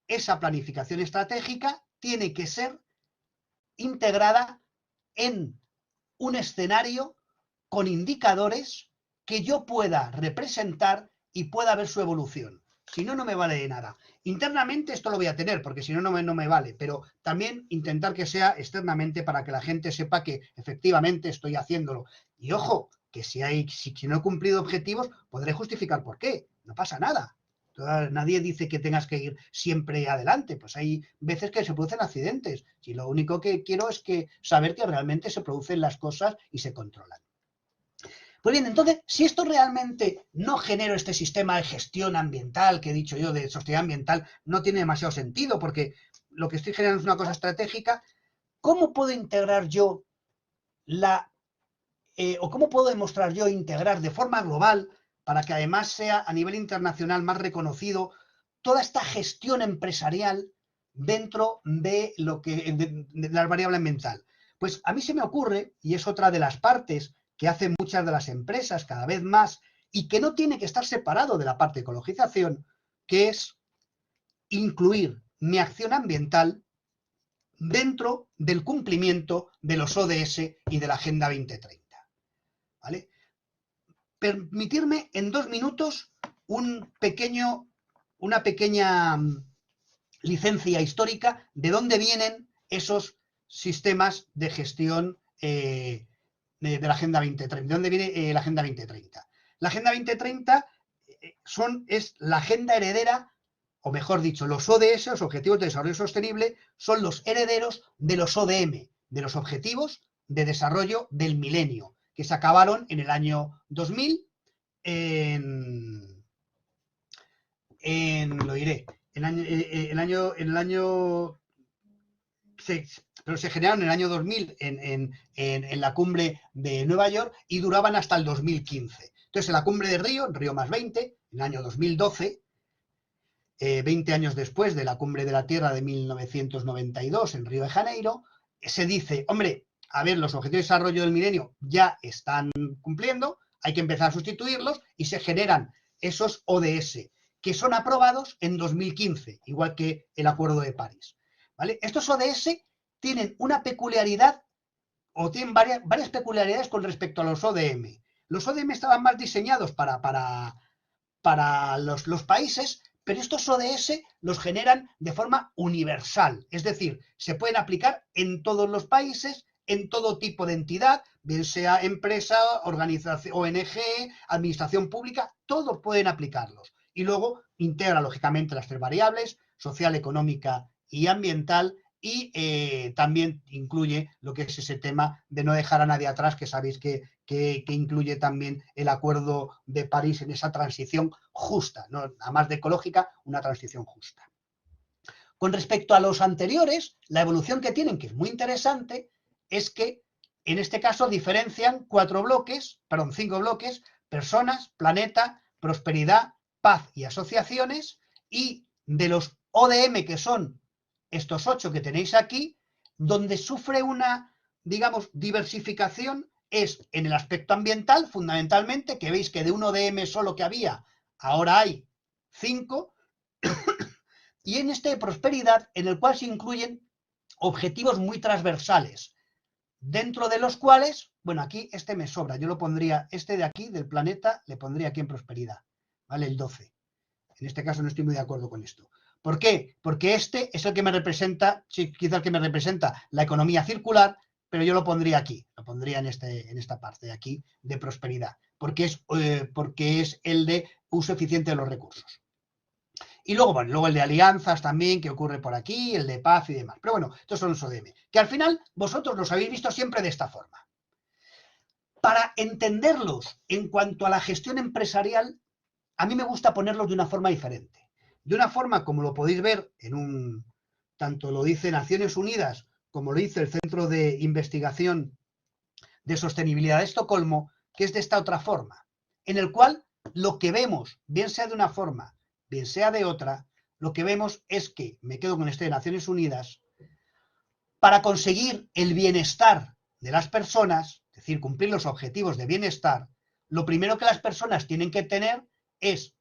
esa planificación estratégica tiene que ser integrada en un escenario con indicadores que yo pueda representar y pueda ver su evolución. Si no, no me vale de nada. Internamente esto lo voy a tener, porque si no, no me vale. Pero también intentar que sea externamente para que la gente sepa que efectivamente estoy haciéndolo. Y ojo, que si no he cumplido objetivos, podré justificar por qué. No pasa nada. Nadie dice que tengas que ir siempre adelante. Pues hay veces que se producen accidentes. Y lo único que quiero es saber que realmente se producen las cosas y se controlan. Pues bien, entonces, si esto realmente no genero este sistema de gestión ambiental que he dicho yo, de sostenibilidad ambiental, no tiene demasiado sentido, porque lo que estoy generando es una cosa estratégica. ¿Cómo puedo integrar yo la o cómo puedo demostrar yo integrar de forma global para que además sea a nivel internacional más reconocido toda esta gestión empresarial dentro de de la variable ambiental? Pues a mí se me ocurre, y es otra de las partes que hacen muchas de las empresas cada vez más y que no tiene que estar separado de la parte de ecologización, que es incluir mi acción ambiental dentro del cumplimiento de los ODS y de la Agenda 2030. ¿Vale? Permitirme en 2 minutos una pequeña licencia histórica de dónde vienen esos sistemas de gestión de la Agenda 2030. ¿De dónde viene la Agenda 2030? La Agenda 2030 es la agenda heredera, o mejor dicho, los ODS, los Objetivos de Desarrollo Sostenible, son los herederos de los ODM, de los Objetivos de Desarrollo del Milenio, que se acabaron en el año 2000 lo diré, pero se generaron en el año 2000 en la cumbre de Nueva York y duraban hasta el 2015. Entonces, en la cumbre de Río, Río +20, en el año 2012, 20 años después de la cumbre de la Tierra de 1992 en Río de Janeiro, se dice, hombre, a ver, los objetivos de desarrollo del milenio ya están cumpliendo, hay que empezar a sustituirlos y se generan esos ODS, que son aprobados en 2015, igual que el Acuerdo de París. ¿Vale? Estos ODS tienen una peculiaridad, o tienen varias peculiaridades con respecto a los ODM. Los ODM estaban más diseñados para los países, pero estos ODS los generan de forma universal, es decir, se pueden aplicar en todos los países, en todo tipo de entidad, bien sea empresa, organización, ONG, administración pública, todos pueden aplicarlos. Y luego integra, lógicamente, las 3 variables, social, económica y ambiental, y también incluye lo que es ese tema de no dejar a nadie atrás, que sabéis que incluye también el Acuerdo de París en esa transición justa, ¿no? Además de ecológica, una transición justa. Con respecto a los anteriores, la evolución que tienen, que es muy interesante, es que en este caso diferencian 5 bloques, personas, planeta, prosperidad, paz y asociaciones, y de los ODM, que son estos 8 que tenéis aquí, donde sufre una, digamos, diversificación es en el aspecto ambiental, fundamentalmente, que veis que de un ODM solo que había, ahora hay 5, y en este de prosperidad, en el cual se incluyen objetivos muy transversales, dentro de los cuales, bueno, aquí este me sobra, yo lo pondría, este de aquí, del planeta, le pondría aquí en prosperidad, ¿vale? El 12. En este caso no estoy muy de acuerdo con esto. ¿Por qué? Porque este es el que me representa, sí, quizá el que me representa la economía circular, pero yo lo pondría aquí, lo pondría en esta parte de aquí de prosperidad, porque es el de uso eficiente de los recursos. Y luego, bueno, luego el de alianzas también, que ocurre por aquí, el de paz y demás. Pero bueno, estos son los ODM, que al final vosotros los habéis visto siempre de esta forma. Para entenderlos en cuanto a la gestión empresarial, a mí me gusta ponerlos de una forma diferente. De una forma, como lo podéis ver tanto lo dice Naciones Unidas como lo dice el Centro de Investigación de Sostenibilidad de Estocolmo, que es de esta otra forma, en el cual lo que vemos, bien sea de una forma, bien sea de otra, lo que vemos es que, me quedo con este de Naciones Unidas, para conseguir el bienestar de las personas, es decir, cumplir los objetivos de bienestar, lo primero que las personas tienen que tener es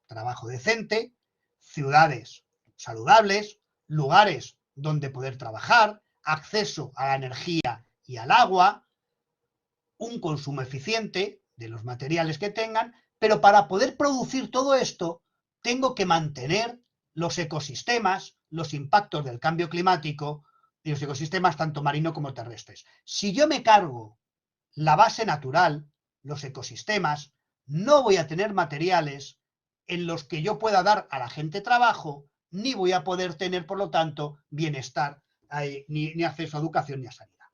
trabajo decente, ciudades saludables, lugares donde poder trabajar, acceso a la energía y al agua, un consumo eficiente de los materiales que tengan, pero para poder producir todo esto, tengo que mantener los ecosistemas, los impactos del cambio climático y los ecosistemas tanto marinos como terrestres. Si yo me cargo la base natural, los ecosistemas, no voy a tener materiales en los que yo pueda dar a la gente trabajo, ni voy a poder tener, por lo tanto, bienestar, ni acceso a educación ni a sanidad.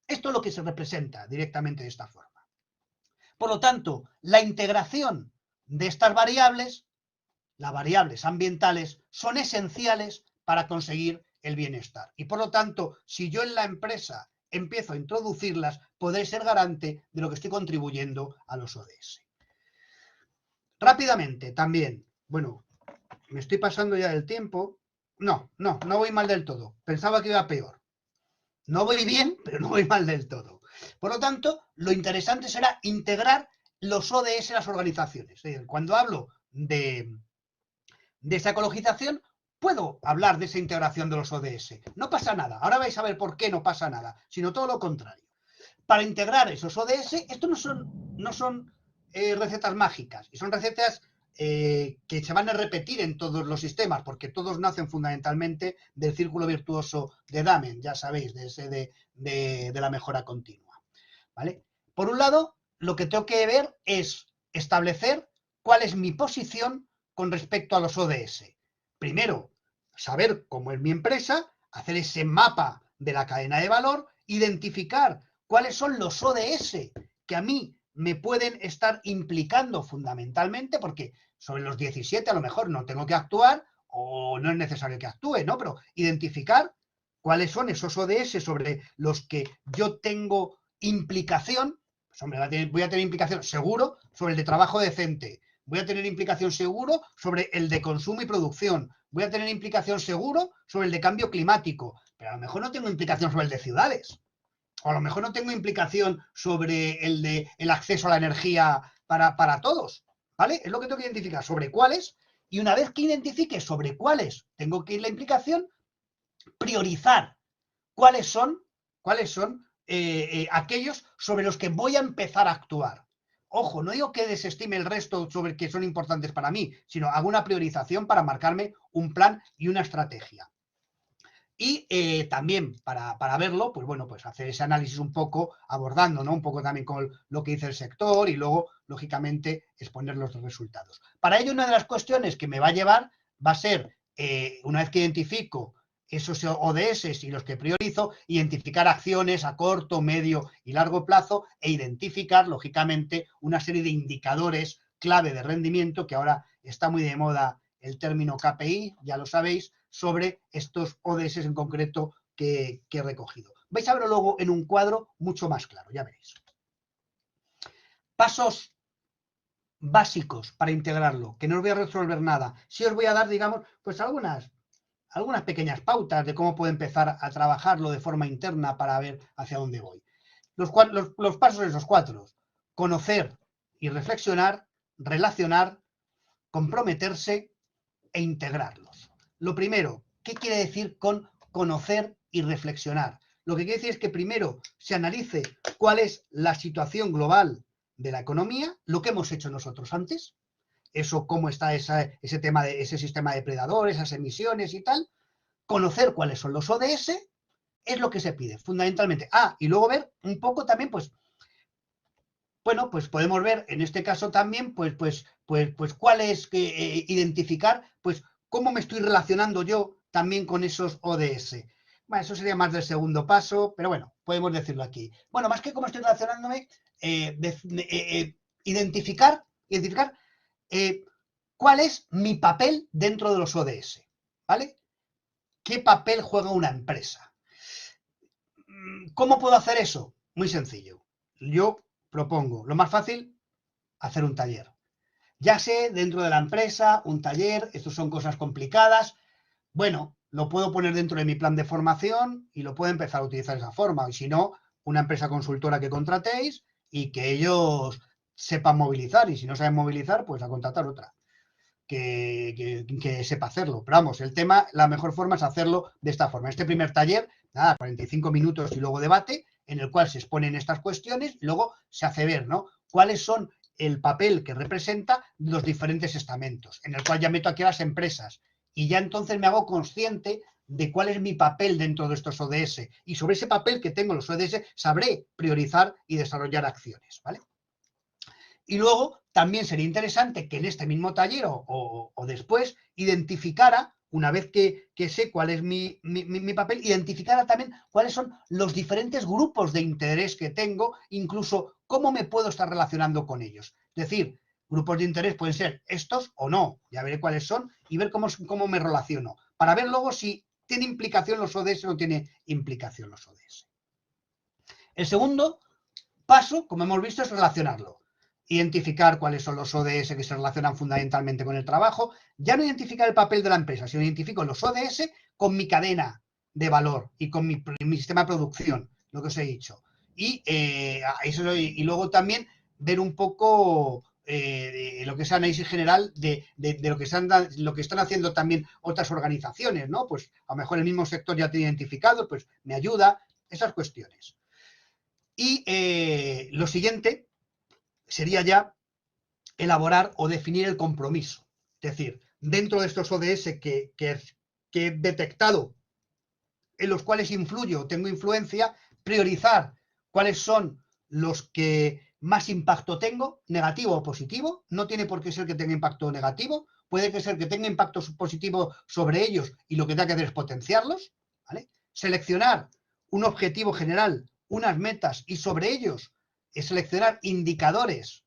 Esto es lo que se representa directamente de esta forma. Por lo tanto, la integración de estas variables, las variables ambientales, son esenciales para conseguir el bienestar. Y por lo tanto, si yo en la empresa empiezo a introducirlas, podré ser garante de lo que estoy contribuyendo a los ODS. Rápidamente, también, bueno, me estoy pasando ya del tiempo. No voy mal del todo. Pensaba que iba peor. No voy bien, pero no voy mal del todo. Por lo tanto, lo interesante será integrar los ODS en las organizaciones. Es decir, cuando hablo de esa ecologización, puedo hablar de esa integración de los ODS. No pasa nada. Ahora vais a ver por qué no pasa nada, sino todo lo contrario. Para integrar esos ODS, esto no son recetas mágicas, y son recetas que se van a repetir en todos los sistemas, porque todos nacen fundamentalmente del círculo virtuoso de Dahmen, ya sabéis, de la mejora continua, ¿vale? Por un lado, lo que tengo que ver es establecer cuál es mi posición con respecto a los ODS. Primero, saber cómo es mi empresa, hacer ese mapa de la cadena de valor, identificar cuáles son los ODS que a mí me pueden estar implicando fundamentalmente, porque sobre los 17 a lo mejor no tengo que actuar o no es necesario que actúe, ¿no? Pero identificar cuáles son esos ODS sobre los que yo tengo implicación. Pues hombre, voy a tener implicación seguro sobre el de trabajo decente, voy a tener implicación seguro sobre el de consumo y producción, voy a tener implicación seguro sobre el de cambio climático, pero a lo mejor no tengo implicación sobre el de ciudades. O a lo mejor no tengo implicación sobre el acceso a la energía para todos, ¿vale? Es lo que tengo que identificar sobre cuáles, y una vez que identifique sobre cuáles tengo que ir la implicación, priorizar cuáles son aquellos sobre los que voy a empezar a actuar. Ojo, no digo que desestime el resto sobre que son importantes para mí, sino hago una priorización para marcarme un plan y una estrategia. Y también para verlo, pues bueno, pues hacer ese análisis un poco abordando, ¿no? Un poco también con lo que dice el sector y luego, lógicamente, exponer los resultados. Para ello, una de las cuestiones que me va a llevar va a ser, una vez que identifico esos ODS y los que priorizo, identificar acciones a corto, medio y largo plazo e identificar, lógicamente, una serie de indicadores clave de rendimiento, que ahora está muy de moda el término KPI, ya lo sabéis, sobre estos ODS en concreto que he recogido. Vais a verlo luego en un cuadro mucho más claro, ya veréis. Pasos básicos para integrarlo, que no os voy a resolver nada. Sí os voy a dar, digamos, pues algunas pequeñas pautas de cómo puedo empezar a trabajarlo de forma interna para ver hacia dónde voy. Los pasos esos 4. Conocer y reflexionar, relacionar, comprometerse e integrarlos. Lo primero, ¿qué quiere decir con conocer y reflexionar? Lo que quiere decir es que primero se analice cuál es la situación global de la economía, lo que hemos hecho nosotros antes, eso, cómo está ese sistema de predadores, esas emisiones y tal, conocer cuáles son los ODS, es lo que se pide, fundamentalmente. Y luego ver un poco también, pues, bueno, pues podemos ver en este caso también, pues cuál es, identificar, pues, cómo me estoy relacionando yo también con esos ODS. Bueno, eso sería más del segundo paso, pero bueno, podemos decirlo aquí. Bueno, más que cómo estoy relacionándome, identificar cuál es mi papel dentro de los ODS, ¿vale? ¿Qué papel juega una empresa? ¿Cómo puedo hacer eso? Muy sencillo. Yo propongo, lo más fácil, hacer un taller. Ya sé, dentro de la empresa, un taller, esto son cosas complicadas. Bueno, lo puedo poner dentro de mi plan de formación y lo puedo empezar a utilizar de esa forma. Y si no, una empresa consultora que contratéis y que ellos sepan movilizar. Y si no saben movilizar, pues a contratar otra que sepa hacerlo. Pero vamos, el tema, la mejor forma es hacerlo de esta forma. Este primer taller, nada, 45 minutos y luego debate, en el cual se exponen estas cuestiones y luego se hace ver, ¿no? Cuáles son el papel que representa los diferentes estamentos, en el cual ya meto aquí a las empresas y ya entonces me hago consciente de cuál es mi papel dentro de estos ODS y sobre ese papel que tengo en los ODS sabré priorizar y desarrollar acciones, ¿vale? Y luego también sería interesante que en este mismo taller o después identificara, una vez que sé cuál es mi papel, identificara también cuáles son los diferentes grupos de interés que tengo, incluso cómo me puedo estar relacionando con ellos. Es decir, grupos de interés pueden ser estos o no, ya veré cuáles son y ver cómo me relaciono, para ver luego si tiene implicación los ODS o no tiene implicación los ODS. El segundo paso, como hemos visto, es relacionarlo. Identificar cuáles son los ODS que se relacionan fundamentalmente con el trabajo. Ya no identificar el papel de la empresa, sino identifico los ODS con mi cadena de valor y con mi sistema de producción, lo que os he dicho. Y luego también ver un poco lo que es análisis general de lo que están haciendo también otras organizaciones, ¿no? Pues a lo mejor el mismo sector ya tiene identificado, pues me ayuda, esas cuestiones. Y lo siguiente sería ya elaborar o definir el compromiso. Es decir, dentro de estos ODS que he detectado, en los cuales influyo o tengo influencia, priorizar cuáles son los que más impacto tengo, negativo o positivo. No tiene por qué ser que tenga impacto negativo, puede que ser que tenga impacto positivo sobre ellos y lo que tenga que hacer es potenciarlos, ¿vale? Seleccionar un objetivo general, unas metas y sobre ellos seleccionar indicadores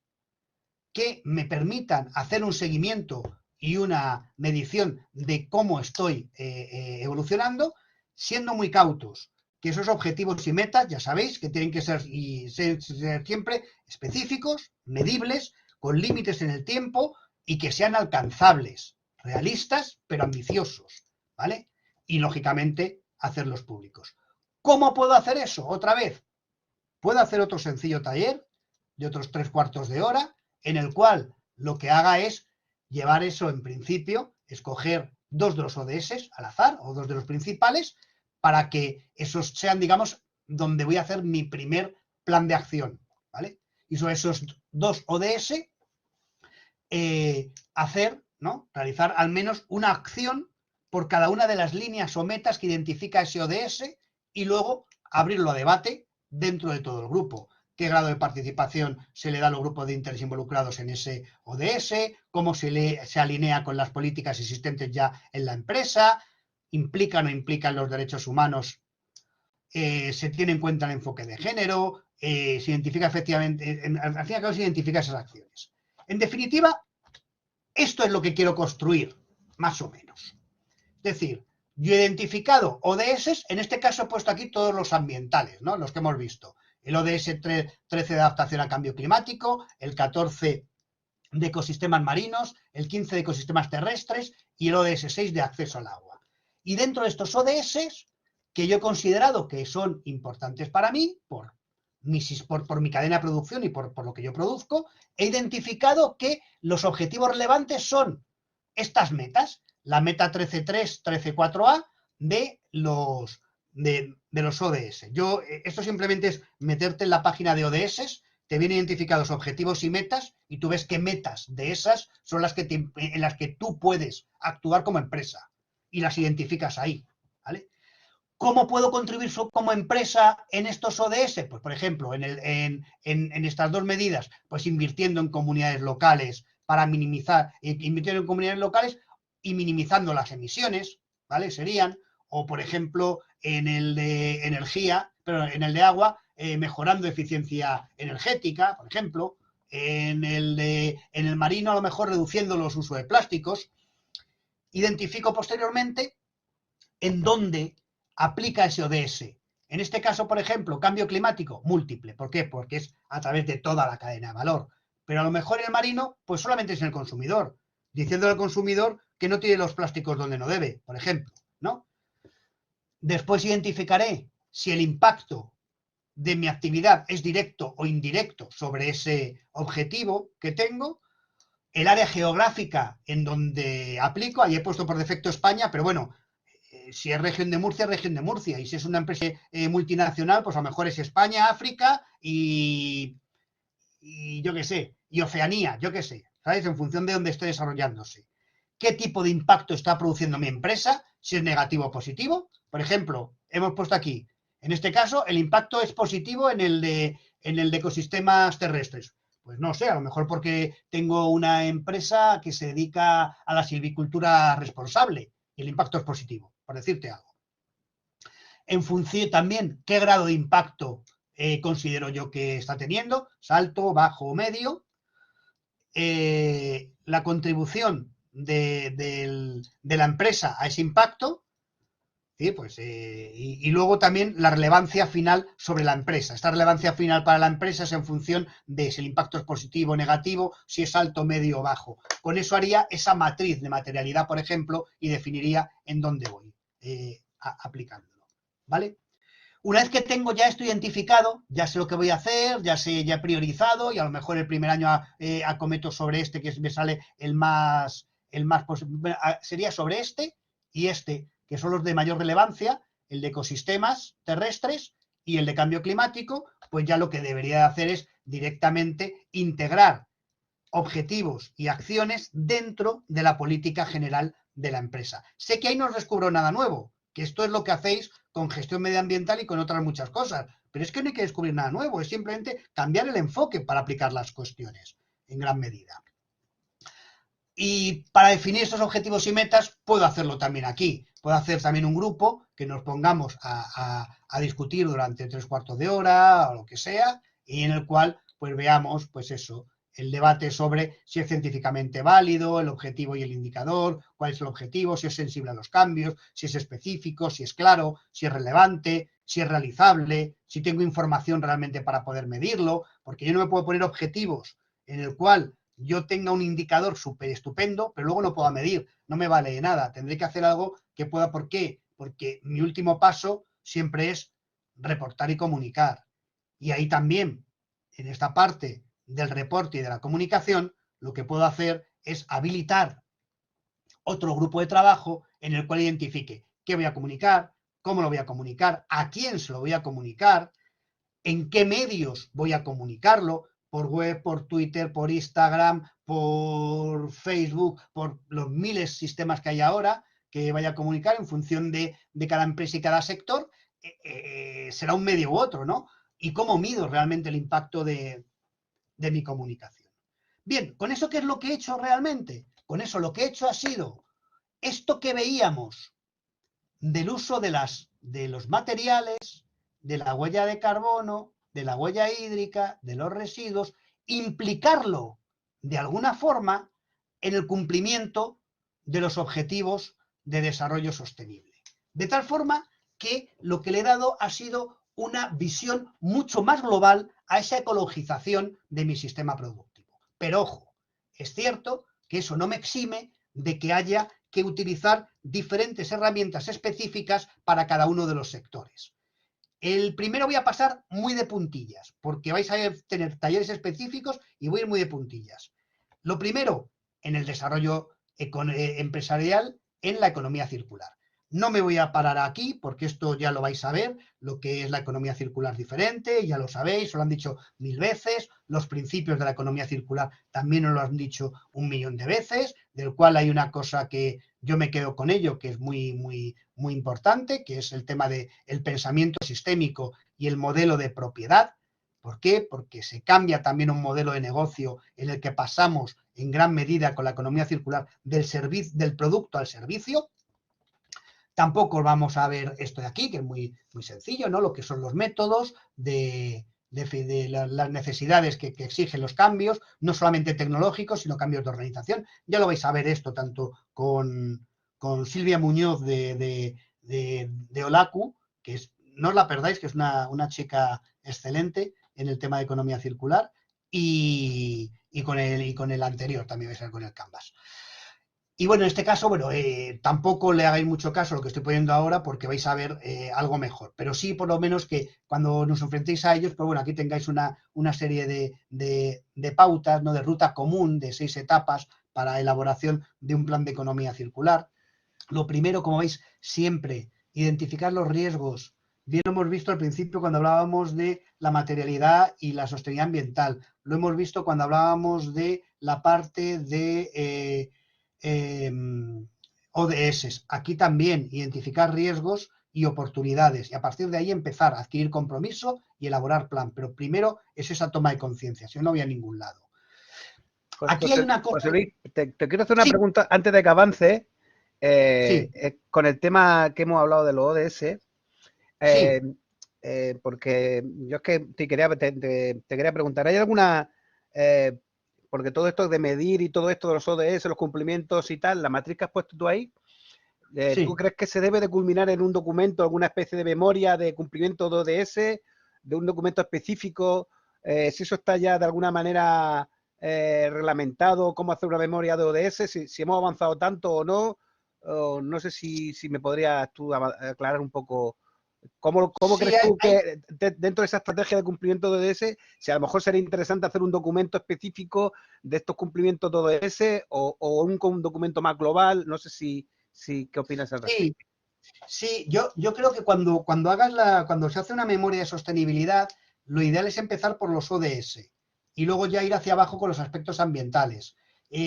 que me permitan hacer un seguimiento y una medición de cómo estoy evolucionando, siendo muy cautos, que esos objetivos y metas, ya sabéis, que tienen que ser siempre específicos, medibles, con límites en el tiempo y que sean alcanzables, realistas, pero ambiciosos, ¿vale? Y, lógicamente, hacerlos públicos. ¿Cómo puedo hacer eso? Otra vez, puedo hacer otro sencillo taller de otros 3/4 de hora, en el cual lo que haga es llevar eso en principio, escoger 2 de los ODS al azar o 2 de los principales para que esos sean, digamos, donde voy a hacer mi primer plan de acción, ¿vale? Y sobre esos 2 ODS realizar al menos una acción por cada una de las líneas o metas que identifica ese ODS y luego abrirlo a debate dentro de todo el grupo. Qué grado de participación se le da a los grupos de interés involucrados en ese ODS, cómo se alinea con las políticas existentes ya en la empresa, implican o no implican los derechos humanos, se tiene en cuenta el enfoque de género, se identifica efectivamente, al fin y al cabo se identifica esas acciones. En definitiva, esto es lo que quiero construir, más o menos. Es decir, yo he identificado ODS, en este caso he puesto aquí todos los ambientales, ¿no? Los que hemos visto. El ODS 13 de adaptación al cambio climático, el 14 de ecosistemas marinos, el 15 de ecosistemas terrestres y el ODS 6 de acceso al agua. Y dentro de estos ODS, que yo he considerado que son importantes para mí, por mi cadena de producción y por lo que yo produzco, he identificado que los objetivos relevantes son estas metas, la meta 13.3, 13.4a de los ODS. Esto simplemente es meterte en la página de ODS, te vienen identificados objetivos y metas y tú ves qué metas de esas son las en las que tú puedes actuar como empresa y las identificas ahí, ¿vale? ¿Cómo puedo contribuir como empresa en estos ODS? Pues, por ejemplo, en estas 2 medidas, pues invirtiendo en comunidades locales para invirtiendo en comunidades locales y minimizando las emisiones, ¿vale? Serían, o por ejemplo, en el de energía, pero en el de agua, mejorando eficiencia energética, por ejemplo, en el marino a lo mejor reduciendo los usos de plásticos. Identifico posteriormente en dónde aplica ese ODS. En este caso, por ejemplo, cambio climático múltiple. ¿Por qué? Porque es a través de toda la cadena de valor. Pero a lo mejor en el marino, pues solamente es en el consumidor, diciéndole al consumidor que no tiene los plásticos donde no debe, por ejemplo, ¿no? Después identificaré si el impacto de mi actividad es directo o indirecto sobre ese objetivo que tengo. El área geográfica en donde aplico, ahí he puesto por defecto España, pero bueno, si es región de Murcia, región de Murcia. Y si es una empresa multinacional, pues a lo mejor es España, África y yo qué sé, y Oceanía, yo qué sé, ¿sabes? En función de dónde esté desarrollándose. ¿Qué tipo de impacto está produciendo mi empresa? Si es negativo o positivo. Por ejemplo, hemos puesto aquí, en este caso, el impacto es positivo en el de ecosistemas terrestres. Pues no sé, a lo mejor porque tengo una empresa que se dedica a la silvicultura responsable y el impacto es positivo, por decirte algo. En función también, ¿qué grado de impacto considero yo que está teniendo? Alto, bajo o medio. La contribución de la empresa a ese impacto. Sí, pues, y luego también la relevancia final sobre la empresa. Esta relevancia final para la empresa es en función de si el impacto es positivo o negativo, si es alto, medio o bajo. Con eso haría esa matriz de materialidad, por ejemplo, y definiría en dónde voy aplicándolo. ¿Vale? Una vez que tengo ya esto identificado, ya sé lo que voy a hacer, ya he priorizado y a lo mejor el primer año acometo sobre este que me sale sería sobre este y este, que son los de mayor relevancia, el de ecosistemas terrestres y el de cambio climático, pues ya lo que debería hacer es directamente integrar objetivos y acciones dentro de la política general de la empresa. Sé que ahí no os descubro nada nuevo, que esto es lo que hacéis con gestión medioambiental y con otras muchas cosas, pero es que no hay que descubrir nada nuevo, es simplemente cambiar el enfoque para aplicar las cuestiones en gran medida. Y para definir esos objetivos y metas puedo hacerlo también aquí. Puedo hacer también un grupo que nos pongamos a discutir durante 3/4 de hora o lo que sea, y en el cual pues veamos pues eso, el debate sobre si es científicamente válido, el objetivo y el indicador, cuál es el objetivo, si es sensible a los cambios, si es específico, si es claro, si es relevante, si es realizable, si tengo información realmente para poder medirlo, porque yo no me puedo poner objetivos en el cual yo tenga un indicador súper estupendo, pero luego no pueda medir, no me vale de nada. Tendré que hacer algo que pueda. ¿Por qué? Porque mi último paso siempre es reportar y comunicar. Y ahí también, en esta parte del reporte y de la comunicación, lo que puedo hacer es habilitar otro grupo de trabajo en el cual identifique qué voy a comunicar, cómo lo voy a comunicar, a quién se lo voy a comunicar, en qué medios voy a comunicarlo, por web, por Twitter, por Instagram, por Facebook, por los miles de sistemas que hay ahora, que vaya a comunicar en función de cada empresa y cada sector, será un medio u otro, ¿no? Y cómo mido realmente el impacto de mi comunicación. Bien, ¿con eso qué es lo que he hecho realmente? Con eso lo que he hecho ha sido esto que veíamos del uso de los materiales, de la huella de carbono, de la huella hídrica, de los residuos, implicarlo de alguna forma en el cumplimiento de los objetivos de desarrollo sostenible. De tal forma que lo que le he dado ha sido una visión mucho más global a esa ecologización de mi sistema productivo. Pero ojo, es cierto que eso no me exime de que haya que utilizar diferentes herramientas específicas para cada uno de los sectores. El primero voy a pasar muy de puntillas, porque vais a tener talleres específicos y voy a ir muy de puntillas. Lo primero, en el desarrollo empresarial en la economía circular. No me voy a parar aquí, porque esto ya lo vais a ver, lo que es la economía circular diferente, ya lo sabéis, os lo han dicho 1000 veces, los principios de la economía circular también os lo han dicho 1.000.000 de veces, del cual hay una cosa que yo me quedo con ello, que es muy, muy, muy importante, que es el tema del pensamiento sistémico y el modelo de propiedad. ¿Por qué? Porque se cambia también un modelo de negocio en el que pasamos en gran medida con la economía circular del producto al servicio. Tampoco vamos a ver esto de aquí, que es muy, muy sencillo, ¿no? Lo que son los métodos de las necesidades que exigen los cambios, no solamente tecnológicos, sino cambios de organización. Ya lo vais a ver esto tanto con Silvia Muñoz de Olacu, que no os la perdáis, que es una chica excelente en el tema de economía circular, y con el anterior también vais a ver con el Canvas. Y bueno, en este caso, bueno, tampoco le hagáis mucho caso a lo que estoy poniendo ahora porque vais a ver algo mejor. Pero sí, por lo menos, que cuando nos enfrentéis a ellos, pues bueno, aquí tengáis una serie de pautas, ¿no? De ruta común, de 6 etapas para elaboración de un plan de economía circular. Lo primero, como veis, siempre identificar los riesgos. Bien lo hemos visto al principio cuando hablábamos de la materialidad y la sostenibilidad ambiental. Lo hemos visto cuando hablábamos de la parte de ODS. Aquí también identificar riesgos y oportunidades y a partir de ahí empezar a adquirir compromiso y elaborar plan. Pero primero es esa toma de conciencia, si no voy a ningún lado. Aquí hay una cosa... José Luis, te quiero hacer una pregunta antes de que avance. Con el tema que hemos hablado de los ODS, porque yo es que te quería preguntar, ¿hay alguna... porque todo esto de medir y todo esto de los ODS, los cumplimientos y tal, la matriz que has puesto tú ahí, ¿Tú crees que se debe de culminar en un documento, alguna especie de memoria de cumplimiento de ODS, de un documento específico? Si eso está ya de alguna manera reglamentado, cómo hacer una memoria de ODS, si hemos avanzado tanto o no. No sé si me podrías tú aclarar un poco cómo crees tú que dentro de esa estrategia de cumplimiento de ODS, si a lo mejor sería interesante hacer un documento específico de estos cumplimientos de ODS o un documento más global. No sé ¿qué opinas al respecto? Sí, yo creo que cuando se hace una memoria de sostenibilidad, lo ideal es empezar por los ODS y luego ya ir hacia abajo con los aspectos ambientales.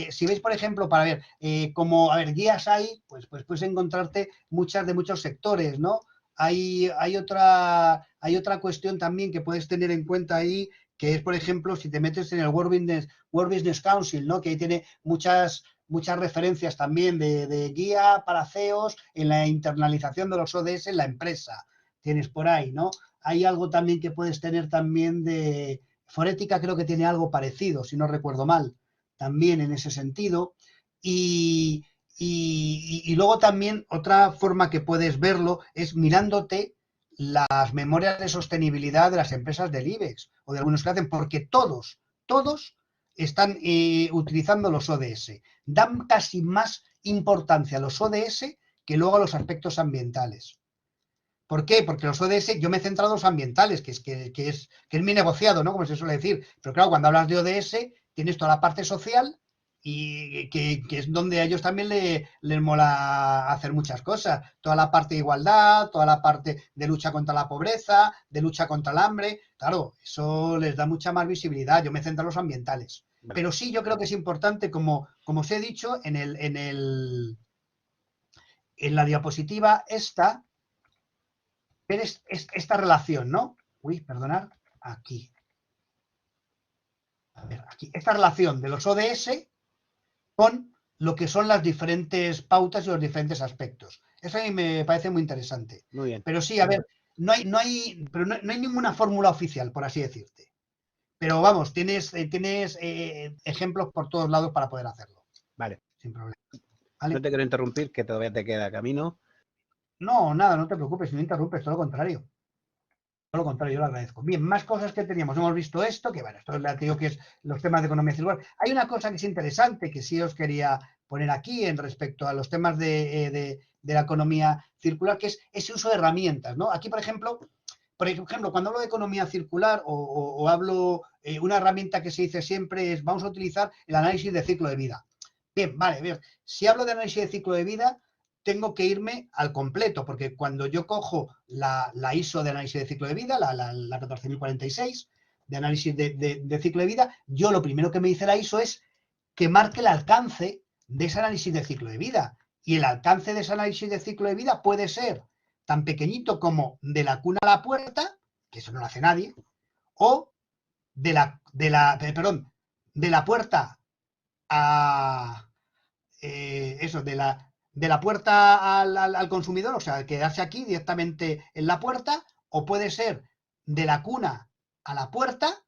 Si veis, por ejemplo, para ver, guías hay, pues puedes encontrarte muchas de muchos sectores, ¿no? Hay otra cuestión también que puedes tener en cuenta ahí, que es, por ejemplo, si te metes en el World Business Council, ¿no? Que ahí tiene muchas referencias también de guía para CEOs en la internalización de los ODS en la empresa. Tienes por ahí, ¿no? Hay algo también que puedes tener también de Forética, creo que tiene algo parecido, si no recuerdo mal, también en ese sentido. Y luego también otra forma que puedes verlo es mirándote las memorias de sostenibilidad de las empresas del IBEX o de algunos que hacen, porque todos están utilizando los ODS. Dan casi más importancia a los ODS que luego a los aspectos ambientales. ¿Por qué? Porque los ODS, yo me he centrado en los ambientales, que es mi negociado, ¿no? Como se suele decir. Pero claro, cuando hablas de ODS, tienes toda la parte social y que es donde a ellos también les mola hacer muchas cosas. Toda la parte de igualdad, toda la parte de lucha contra la pobreza, de lucha contra el hambre. Claro, eso les da mucha más visibilidad. Yo me centro en los ambientales. Pero sí, yo creo que es importante, como os he dicho, en la diapositiva ver esta relación, ¿no? Uy, perdonad, aquí. A ver, aquí. Esta relación de los ODS con lo que son las diferentes pautas y los diferentes aspectos. Eso a mí me parece muy interesante. Muy bien. Pero sí, a ver, no hay ninguna fórmula oficial, por así decirte. Pero vamos, tienes ejemplos por todos lados para poder hacerlo. Vale. Sin problema. ¿Vale? No te quiero interrumpir, que todavía te queda camino. No, nada, no te preocupes, no interrumpes, todo lo contrario. Todo lo contrario, yo lo agradezco. Bien, más cosas que teníamos. Hemos visto esto, que bueno, esto te digo que es los temas de economía circular. Hay una cosa que es interesante, que sí os quería poner aquí en respecto a los temas de la economía circular, que es ese uso de herramientas, ¿no? Aquí, por ejemplo, cuando hablo de economía circular o hablo, una herramienta que se dice siempre es, vamos a utilizar el análisis de ciclo de vida. Bien, vale, bien. Si hablo de análisis de ciclo de vida, tengo que irme al completo, porque cuando yo cojo la ISO de análisis de ciclo de vida, la 14046 de análisis de ciclo de vida, yo lo primero que me dice la ISO es que marque el alcance de ese análisis de ciclo de vida. Y el alcance de ese análisis de ciclo de vida puede ser tan pequeñito como de la cuna a la puerta, que eso no lo hace nadie, o de la puerta a de la puerta al consumidor, o sea, quedarse aquí directamente en la puerta, o puede ser de la cuna a la puerta,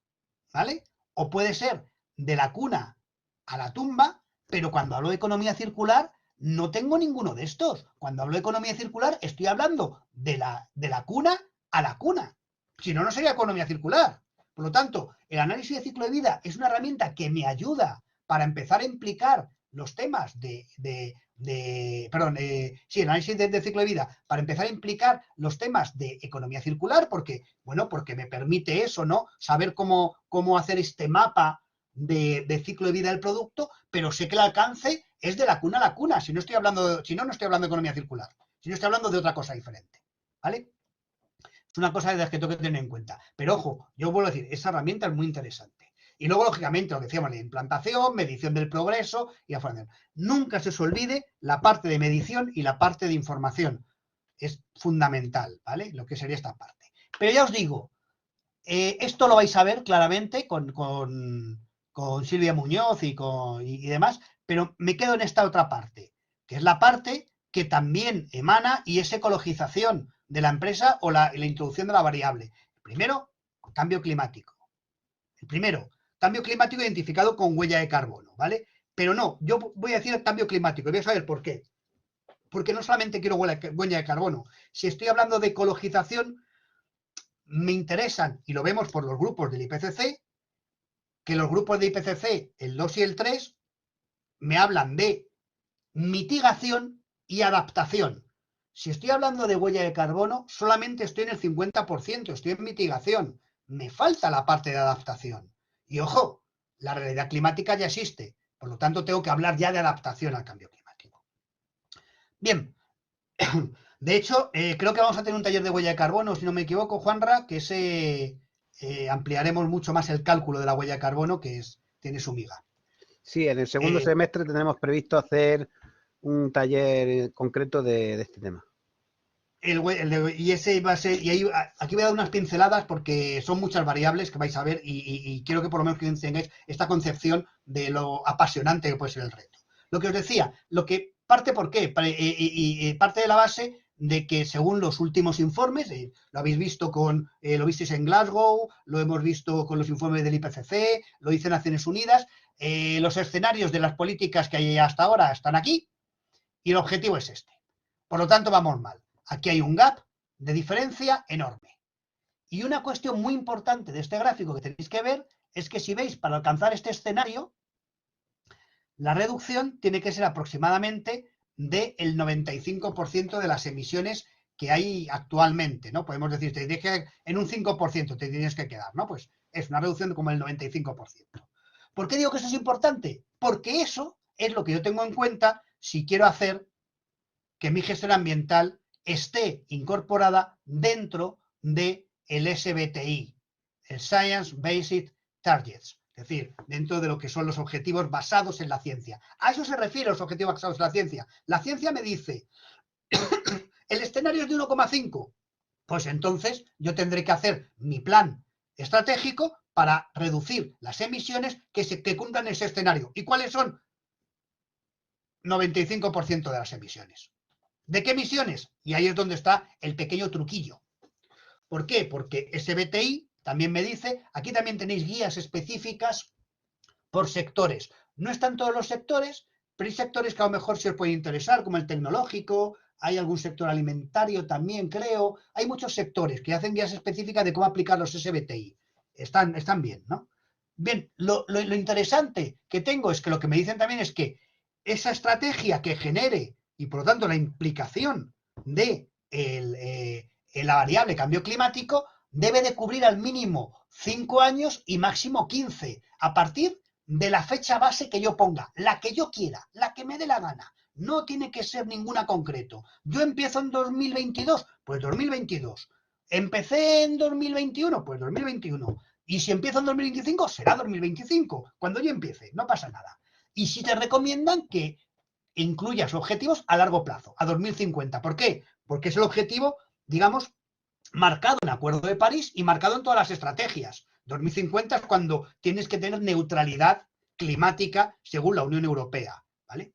¿vale? O puede ser de la cuna a la tumba, pero cuando hablo de economía circular no tengo ninguno de estos. Cuando hablo de economía circular estoy hablando de la cuna a la cuna. Si no, no sería economía circular. Por lo tanto, el análisis de ciclo de vida es una herramienta que me ayuda para empezar a implicar los temas el análisis de ciclo de vida, para empezar a implicar los temas de economía circular, porque me permite eso, ¿no? Saber cómo hacer este mapa de ciclo de vida del producto, pero sé que el alcance es de la cuna a la cuna, no estoy hablando de economía circular, si no estoy hablando de otra cosa diferente, ¿vale? Es una cosa de las que tengo que tener en cuenta. Pero ojo, yo vuelvo a decir, esa herramienta es muy interesante. Y luego, lógicamente, lo que decíamos, la implantación, medición del progreso y la formación. Nunca se os olvide la parte de medición y la parte de información. Es fundamental, ¿vale? Lo que sería esta parte. Pero ya os digo, esto lo vais a ver claramente con Silvia Muñoz y demás, pero me quedo en esta otra parte, que es la parte que también emana y es ecologización de la empresa o la introducción de la variable. Primero, cambio climático. El primero, cambio climático identificado con huella de carbono, ¿vale? Pero no, yo voy a decir el cambio climático y voy a saber por qué. porque no solamente quiero huella de carbono. Si estoy hablando de ecologización, me interesan, y lo vemos por los grupos del IPCC, que los grupos de IPCC, el 2 y el 3, me hablan de mitigación y adaptación. Si estoy hablando de huella de carbono, solamente estoy en el 50%, estoy en mitigación. Me falta la parte de adaptación. Y ojo, la realidad climática ya existe, por lo tanto tengo que hablar ya de adaptación al cambio climático. Bien, de hecho, creo que vamos a tener un taller de huella de carbono, si no me equivoco, Juanra, que ese ampliaremos mucho más el cálculo de la huella de carbono, que tiene su miga. Sí, en el segundo semestre tenemos previsto hacer un taller concreto de este tema. Y ese va a ser, y ahí, aquí voy a dar unas pinceladas porque son muchas variables que vais a ver y quiero que por lo menos que tengáis esta concepción de lo apasionante que puede ser el reto. Lo que os decía, lo que parte por qué, parte de la base de que según los últimos informes, lo habéis visto lo visteis en Glasgow, lo hemos visto con los informes del IPCC, lo dice Naciones Unidas, los escenarios de las políticas que hay hasta ahora están aquí y el objetivo es este. Por lo tanto, vamos mal. Aquí hay un gap de diferencia enorme. Y una cuestión muy importante de este gráfico que tenéis que ver es que si veis, para alcanzar este escenario, la reducción tiene que ser aproximadamente del 95% de las emisiones que hay actualmente, ¿no? Podemos decir, en un 5% te tienes que quedar, ¿no? Pues es una reducción como el 95%. ¿Por qué digo que eso es importante? Porque eso es lo que yo tengo en cuenta si quiero hacer que mi gestión ambiental esté incorporada dentro del SBTI, el Science Based Targets, es decir, dentro de lo que son los objetivos basados en la ciencia. A eso se refiere los objetivos basados en la ciencia. La ciencia me dice, el escenario es de 1,5, pues entonces yo tendré que hacer mi plan estratégico para reducir las emisiones que cumplan ese escenario. ¿Y cuáles son? 95% de las emisiones. ¿De qué emisiones? Y ahí es donde está el pequeño truquillo. ¿Por qué? Porque SBTI también me dice, aquí también tenéis guías específicas por sectores. No están todos los sectores, pero hay sectores que a lo mejor se os pueden interesar, como el tecnológico, hay algún sector alimentario también, creo. Hay muchos sectores que hacen guías específicas de cómo aplicar los SBTI. Están bien, ¿no? Bien, lo interesante que tengo es que lo que me dicen también es que esa estrategia que genere y por lo tanto la implicación de la variable cambio climático debe de cubrir al mínimo 5 años y máximo 15, a partir de la fecha base que yo ponga, la que yo quiera, la que me dé la gana. No tiene que ser ninguna concreto. Yo empiezo en 2022, pues 2022. Empecé en 2021, pues 2021. Y si empiezo en 2025, será 2025. Cuando yo empiece, no pasa nada. Y si te recomiendan que incluyas objetivos a largo plazo, a 2050. ¿Por qué? Porque es el objetivo, digamos, marcado en el Acuerdo de París y marcado en todas las estrategias. 2050 es cuando tienes que tener neutralidad climática según la Unión Europea, ¿vale?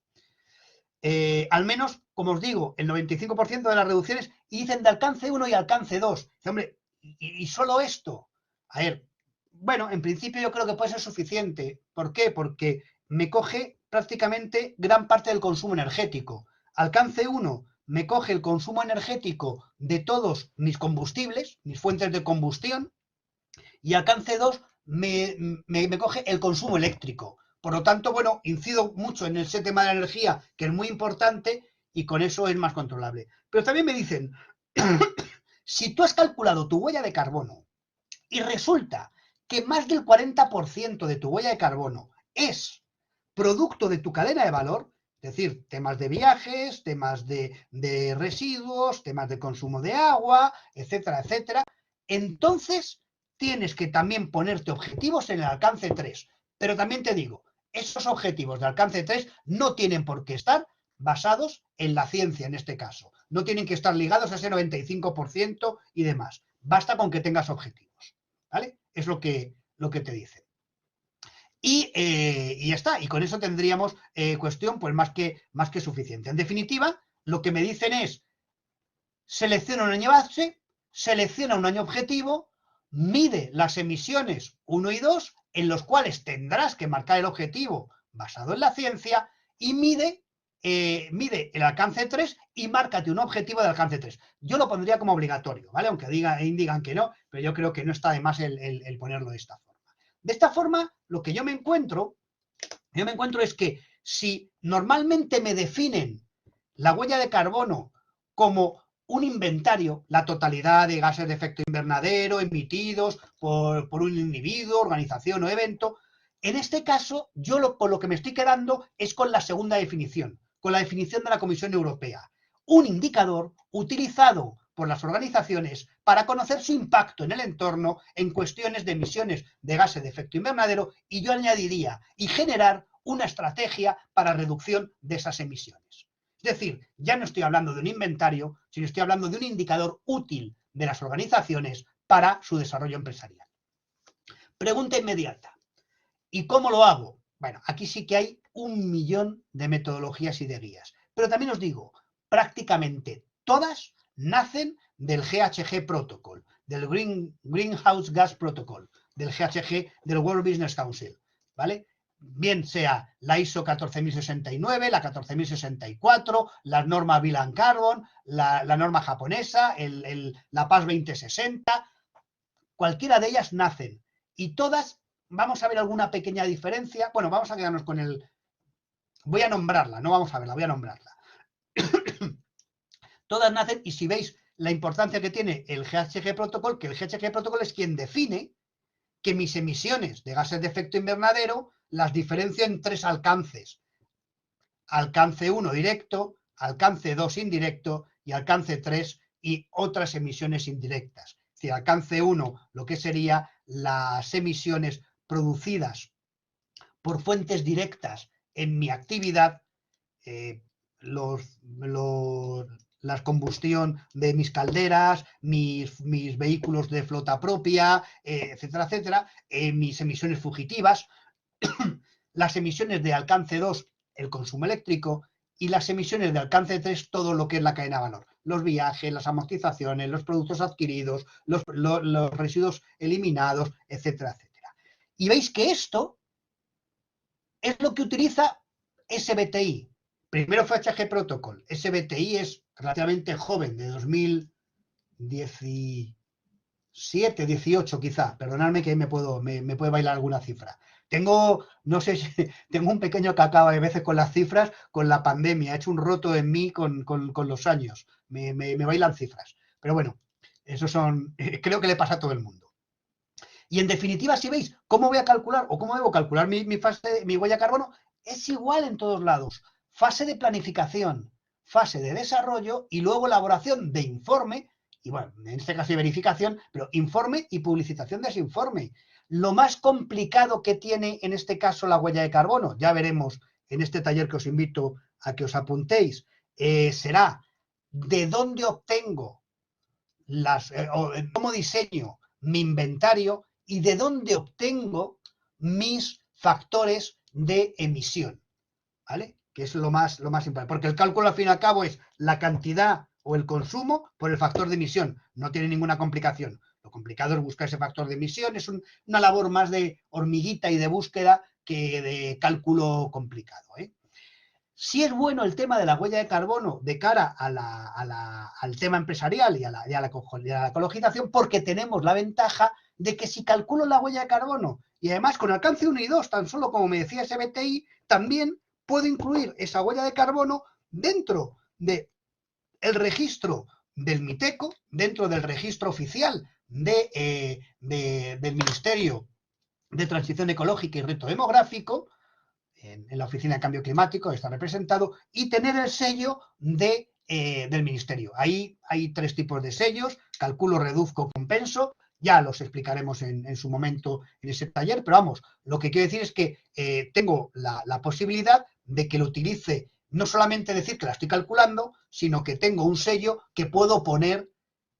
Al menos, como os digo, el 95% de las reducciones, y dicen de alcance 1 y alcance 2. Hombre, y solo esto. A ver, bueno, en principio yo creo que puede ser suficiente. ¿Por qué? Porque me coge prácticamente gran parte del consumo energético. Alcance 1 me coge el consumo energético de todos mis combustibles, mis fuentes de combustión, y alcance 2 me coge el consumo eléctrico. Por lo tanto, bueno, incido mucho en ese tema de la energía, que es muy importante, y con eso es más controlable. Pero también me dicen, si tú has calculado tu huella de carbono y resulta que más del 40% de tu huella de carbono es producto de tu cadena de valor, es decir, temas de viajes, temas de residuos, temas de consumo de agua, etcétera, etcétera, entonces tienes que también ponerte objetivos en el alcance 3. Pero también te digo, esos objetivos de alcance 3 no tienen por qué estar basados en la ciencia en este caso. No tienen que estar ligados a ese 95% y demás. Basta con que tengas objetivos, ¿vale? Es lo que te dicen. Y ya está, y con eso tendríamos cuestión pues más que suficiente. En definitiva, lo que me dicen es, selecciona un año base, selecciona un año objetivo, mide las emisiones 1 y 2, en los cuales tendrás que marcar el objetivo basado en la ciencia, y mide mide el alcance 3 y márcate un objetivo de alcance 3. Yo lo pondría como obligatorio, ¿vale? Aunque digan que no, pero yo creo que no está de más el ponerlo de esta forma. De esta forma, lo que yo me encuentro es que si normalmente me definen la huella de carbono como un inventario, la totalidad de gases de efecto invernadero emitidos por un individuo, organización o evento, en este caso, yo por lo que me estoy quedando es con la segunda definición, con la definición de la Comisión Europea. Un indicador utilizado por las organizaciones para conocer su impacto en el entorno en cuestiones de emisiones de gases de efecto invernadero, y yo añadiría, y generar una estrategia para reducción de esas emisiones. Es decir, ya no estoy hablando de un inventario, sino estoy hablando de un indicador útil de las organizaciones para su desarrollo empresarial. Pregunta inmediata. ¿Y cómo lo hago? Bueno, aquí sí que hay 1.000.000 de metodologías y de guías. Pero también os digo, prácticamente todas nacen del GHG Protocol, del Greenhouse Gas Protocol, del GHG, del World Business Council, ¿vale? Bien sea la ISO 14069, la 14064, la norma Bill and Carbon, la norma japonesa, la PAS 2060, cualquiera de ellas nacen y todas. Vamos a ver alguna pequeña diferencia. Bueno, vamos a quedarnos con el... Voy a nombrarla, no vamos a verla, voy a nombrarla. Todas nacen, y si veis la importancia que tiene el GHG Protocol, que el GHG Protocol es quien define que mis emisiones de gases de efecto invernadero las diferencio en 3 alcances. Alcance 1 directo, alcance 2 indirecto y alcance 3 y otras emisiones indirectas. Es decir, alcance 1, lo que sería las emisiones producidas por fuentes directas en mi actividad, la combustión de mis calderas, mis vehículos de flota propia, etcétera, etcétera, mis emisiones fugitivas, las emisiones de alcance 2, el consumo eléctrico, y las emisiones de alcance 3, todo lo que es la cadena de valor. Los viajes, las amortizaciones, los productos adquiridos, los residuos eliminados, etcétera, etcétera. Y veis que esto es lo que utiliza SBTI. Primero fue HG Protocol. SBTI es relativamente joven, de 2017, 18 quizá. Perdonadme que me puede bailar alguna cifra. Tengo, no sé si, tengo un pequeño cacao a veces con las cifras, con la pandemia. Ha hecho un roto en mí con los años. Me bailan cifras. Pero bueno, eso son, creo que le pasa a todo el mundo. Y en definitiva, si veis cómo voy a calcular o cómo debo calcular mi huella de carbono, es igual en todos lados. Fase de planificación, fase de desarrollo y luego elaboración de informe, y bueno, en este caso de verificación, pero informe y publicitación de ese informe. Lo más complicado que tiene en este caso la huella de carbono, ya veremos en este taller que os invito a que os apuntéis, será de dónde obtengo cómo diseño mi inventario y de dónde obtengo mis factores de emisión, ¿vale? Que es lo más importante, porque el cálculo al fin y al cabo es la cantidad o el consumo por el factor de emisión, no tiene ninguna complicación. Lo complicado es buscar ese factor de emisión, es una labor más de hormiguita y de búsqueda que de cálculo complicado, ¿eh? Sí es bueno el tema de la huella de carbono de cara al tema empresarial y a la ecologización, porque tenemos la ventaja de que si calculo la huella de carbono y además con alcance 1 y 2, tan solo como me decía SBTI, también puedo incluir esa huella de carbono dentro del registro del MITECO, dentro del registro oficial del Ministerio de Transición Ecológica y Reto Demográfico, en la Oficina de Cambio Climático, está representado, y tener el sello del Ministerio. Ahí hay 3 tipos de sellos: calculo, reduzco, compenso. Ya los explicaremos en su momento en ese taller, pero vamos, lo que quiero decir es que tengo la posibilidad de que lo utilice, no solamente decir que la estoy calculando, sino que tengo un sello que puedo poner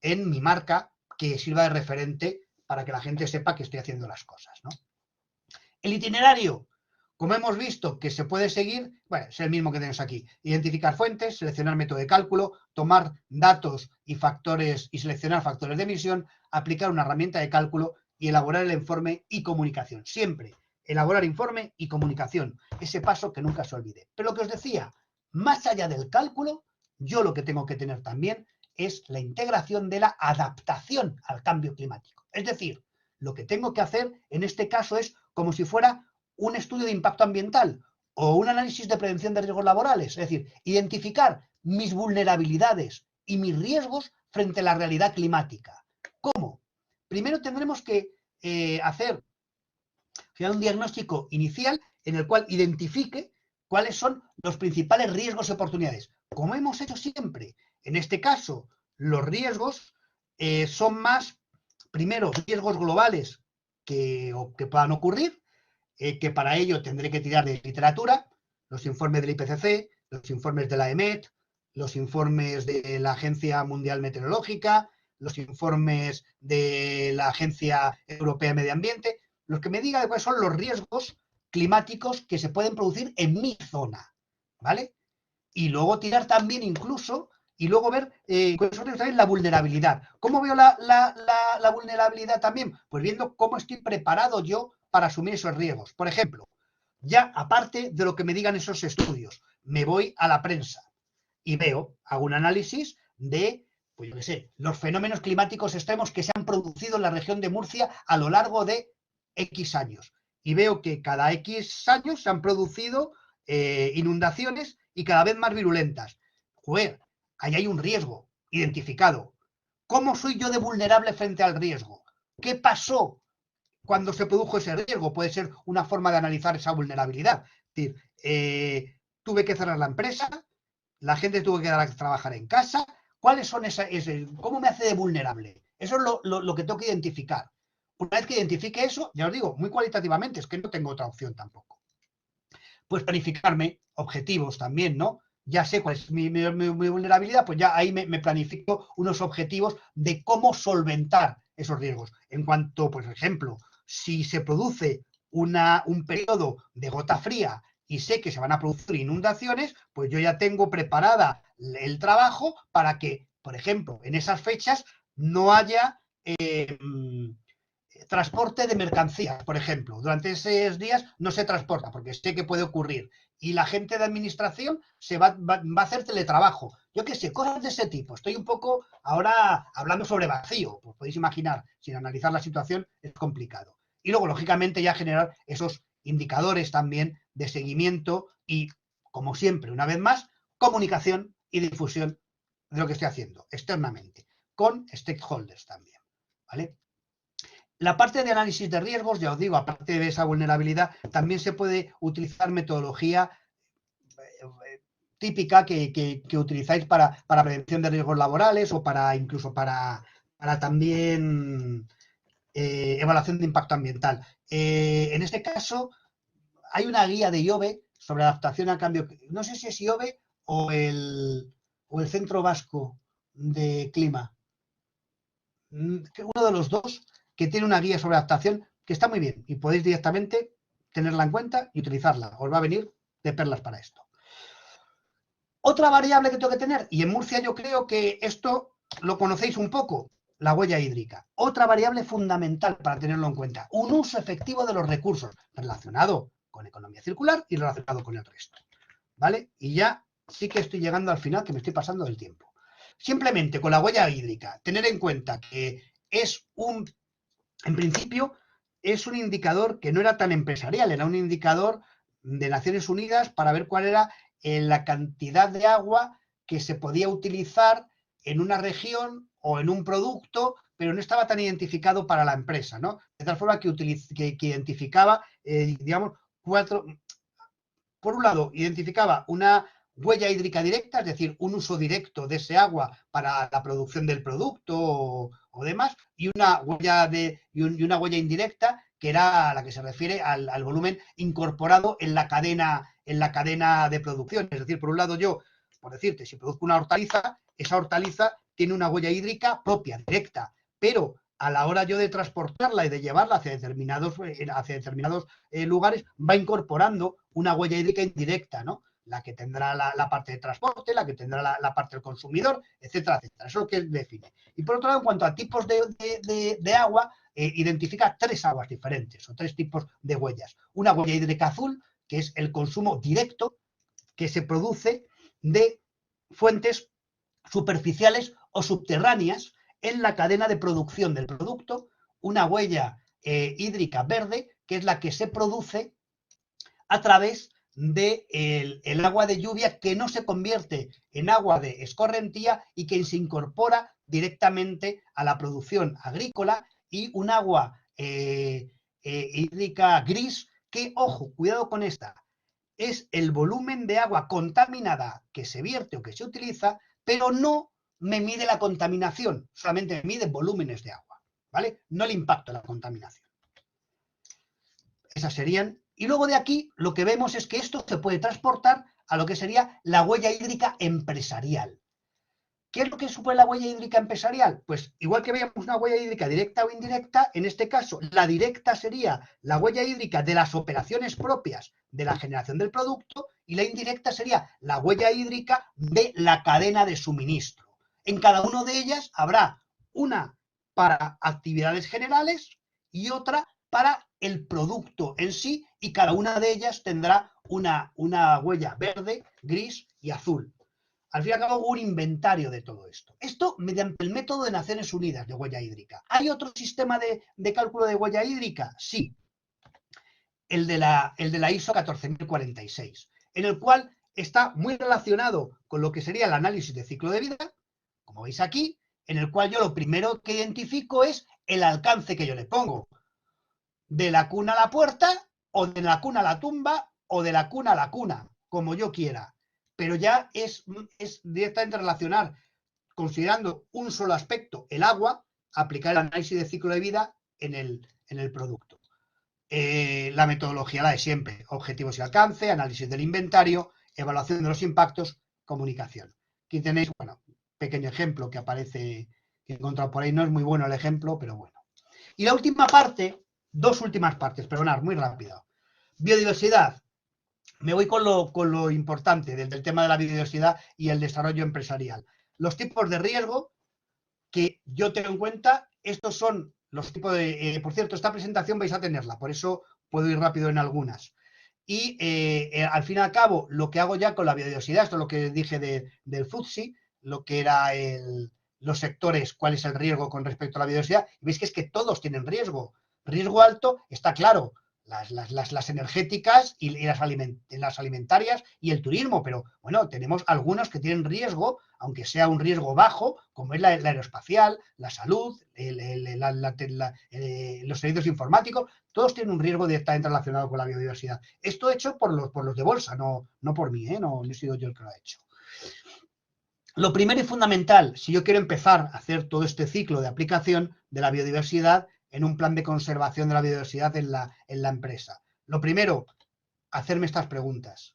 en mi marca que sirva de referente para que la gente sepa que estoy haciendo las cosas, ¿no? El itinerario, como hemos visto que se puede seguir, bueno, es el mismo que tenemos aquí. Identificar fuentes, seleccionar método de cálculo, tomar datos y factores y seleccionar factores de emisión, aplicar una herramienta de cálculo y elaborar el informe y comunicación. Siempre elaborar informe y comunicación. Ese paso que nunca se olvide. Pero lo que os decía, más allá del cálculo, yo lo que tengo que tener también es la integración de la adaptación al cambio climático. Es decir, lo que tengo que hacer en este caso es como si fuera un estudio de impacto ambiental o un análisis de prevención de riesgos laborales. Es decir, identificar mis vulnerabilidades y mis riesgos frente a la realidad climática. ¿Cómo? Primero tendremos que hacer un diagnóstico inicial en el cual identifique cuáles son los principales riesgos y oportunidades. Como hemos hecho siempre, en este caso, los riesgos son más, primero, riesgos globales que puedan ocurrir, que para ello tendré que tirar de literatura, los informes del IPCC, los informes de la EMET, los informes de la Agencia Mundial Meteorológica, los informes de la Agencia Europea de Medio Ambiente, los que me digan cuáles son los riesgos climáticos que se pueden producir en mi zona, ¿vale? Y luego tirar también incluso, y luego ver cuáles son también la vulnerabilidad. ¿Cómo veo la vulnerabilidad también? Pues viendo cómo estoy preparado yo para asumir esos riesgos. Por ejemplo, ya aparte de lo que me digan esos estudios, me voy a la prensa y veo, hago un análisis de, pues yo qué sé, los fenómenos climáticos extremos que se han producido en la región de Murcia a lo largo de X años. Y veo que cada X años se han producido inundaciones y cada vez más virulentas. Joder, ahí hay un riesgo identificado. ¿Cómo soy yo de vulnerable frente al riesgo? ¿Qué pasó cuando se produjo ese riesgo? Puede ser una forma de analizar esa vulnerabilidad. Es decir, tuve que cerrar la empresa, la gente tuvo que quedar a trabajar en casa. ¿Cuáles son cómo me hace de vulnerable? Eso es lo que tengo que identificar. Una vez que identifique eso, ya os digo, muy cualitativamente, es que no tengo otra opción tampoco. Pues planificarme objetivos también, ¿no? Ya sé cuál es mi vulnerabilidad, pues ya ahí me planifico unos objetivos de cómo solventar esos riesgos. En cuanto, por ejemplo, si se produce un periodo de gota fría y sé que se van a producir inundaciones, pues yo ya tengo preparada el trabajo para que, por ejemplo, en esas fechas no haya transporte de mercancías, por ejemplo. Durante esos días no se transporta porque sé que puede ocurrir. Y la gente de administración se va a hacer teletrabajo. Yo qué sé, cosas de ese tipo. Estoy un poco ahora hablando sobre vacío. Pues podéis imaginar, sin analizar la situación es complicado. Y luego, lógicamente, ya generar esos indicadores también de seguimiento y, como siempre, una vez más, comunicación y difusión de lo que estoy haciendo externamente, con stakeholders también, ¿vale? La parte de análisis de riesgos, ya os digo, aparte de esa vulnerabilidad, también se puede utilizar metodología típica que utilizáis para prevención de riesgos laborales o incluso para también evaluación de impacto ambiental. En este caso, hay una guía de IOBE sobre adaptación al cambio. No sé si es IOBE o el Centro Vasco de Clima. Uno de los dos, que tiene una guía sobre adaptación que está muy bien y podéis directamente tenerla en cuenta y utilizarla. Os va a venir de perlas para esto. Otra variable que tengo que tener, y en Murcia yo creo que esto lo conocéis un poco, la huella hídrica. Otra variable fundamental para tenerlo en cuenta, un uso efectivo de los recursos relacionado con economía circular y relacionado con el resto. ¿Vale? Y ya sí que estoy llegando al final, que me estoy pasando del tiempo. Simplemente con la huella hídrica, tener en cuenta que en principio, es un indicador que no era tan empresarial, era un indicador de Naciones Unidas para ver cuál era la cantidad de agua que se podía utilizar en una región o en un producto, pero no estaba tan identificado para la empresa, ¿no? De tal forma que identificaba, digamos, por un lado, identificaba una huella hídrica directa, es decir, un uso directo de ese agua para la producción del producto o demás, y una huella indirecta, que era a la que se refiere al volumen incorporado en la cadena de producción. Es decir, por un lado yo, por decirte, si produzco una hortaliza, esa hortaliza tiene una huella hídrica propia, directa, pero a la hora yo de transportarla y de llevarla hacia determinados lugares, va incorporando una huella hídrica indirecta, ¿no? La que tendrá la parte de transporte, la que tendrá la parte del consumidor, etcétera, etcétera. Eso es lo que define. Y por otro lado, en cuanto a tipos de agua, identifica 3 aguas diferentes o 3 tipos de huellas. Una huella hídrica azul, que es el consumo directo que se produce de fuentes superficiales o subterráneas en la cadena de producción del producto, una huella hídrica verde, que es la que se produce a través del el agua de lluvia, que no se convierte en agua de escorrentía y que se incorpora directamente a la producción agrícola, y un agua hídrica gris que, ojo, cuidado con esta, es el volumen de agua contaminada que se vierte o que se utiliza, pero no me mide la contaminación, solamente me mide volúmenes de agua, ¿vale? No el impacto de la contaminación. Esas serían. Y luego de aquí lo que vemos es que esto se puede transportar a lo que sería la huella hídrica empresarial. ¿Qué es lo que supone la huella hídrica empresarial? Pues igual que veíamos una huella hídrica directa o indirecta, en este caso la directa sería la huella hídrica de las operaciones propias de la generación del producto, y la indirecta sería la huella hídrica de la cadena de suministro. En cada una de ellas habrá una para actividades generales y otra para el producto en sí, y cada una de ellas tendrá una huella verde, gris y azul. Al fin y al cabo, un inventario de todo esto. Esto mediante el método de Naciones Unidas de huella hídrica. ¿Hay otro sistema de cálculo de huella hídrica? Sí. El de la ISO 14046, en el cual está muy relacionado con lo que sería el análisis de ciclo de vida, como veis aquí, en el cual yo lo primero que identifico es el alcance que yo le pongo. De la cuna a la puerta, o de la cuna a la tumba, o de la cuna a la cuna, como yo quiera. Pero ya es directamente relacionar, considerando un solo aspecto, el agua, aplicar el análisis de ciclo de vida en el producto. La metodología la de siempre: objetivos y alcance, análisis del inventario, evaluación de los impactos, comunicación. Aquí tenéis, bueno, pequeño ejemplo que aparece, que he encontrado por ahí. No es muy bueno el ejemplo, pero bueno. Y la última parte, dos últimas partes, perdonad, muy rápido. Biodiversidad. Me voy con lo importante del tema de la biodiversidad y el desarrollo empresarial. Los tipos de riesgo que yo tengo en cuenta, estos son los tipos de... por cierto, esta presentación vais a tenerla, por eso puedo ir rápido en algunas. Y al fin y al cabo, lo que hago ya con la biodiversidad, esto es lo que dije del FTSE, lo que era los sectores, cuál es el riesgo con respecto a la biodiversidad. Y veis que es que todos tienen riesgo. Riesgo alto, está claro, las energéticas y las alimentarias y el turismo, pero bueno, tenemos algunos que tienen riesgo, aunque sea un riesgo bajo, como es la aeroespacial, la salud, los servicios informáticos. Todos tienen un riesgo directamente relacionado con la biodiversidad. Esto hecho por los de bolsa, no por mí, no he sido yo el que lo ha hecho. Lo primero y fundamental, si yo quiero empezar a hacer todo este ciclo de aplicación de la biodiversidad en un plan de conservación de la biodiversidad en la empresa. Lo primero, hacerme estas preguntas.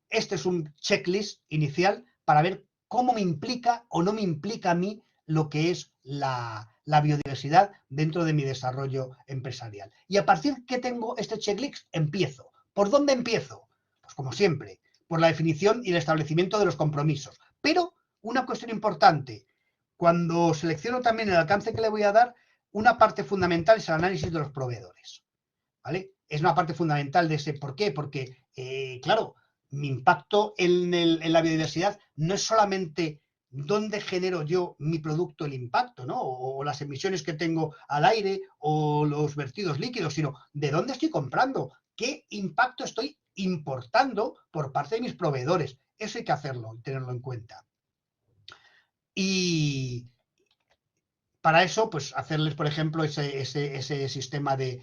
Este es un checklist inicial para ver cómo me implica o no me implica a mí lo que es la biodiversidad dentro de mi desarrollo empresarial. Y a partir que tengo este checklist, empiezo. ¿Por dónde empiezo? Pues como siempre, por la definición y el establecimiento de los compromisos. Pero una cuestión importante, cuando selecciono también el alcance que le voy a dar, una parte fundamental es el análisis de los proveedores, ¿vale? Es una parte fundamental de ese. ¿Por qué? Porque, claro, mi impacto en la biodiversidad no es solamente dónde genero yo mi producto el impacto, ¿no? O las emisiones que tengo al aire o los vertidos líquidos, sino de dónde estoy comprando, qué impacto estoy importando por parte de mis proveedores. Eso hay que hacerlo, tenerlo en cuenta. Y para eso, pues hacerles, por ejemplo, ese sistema de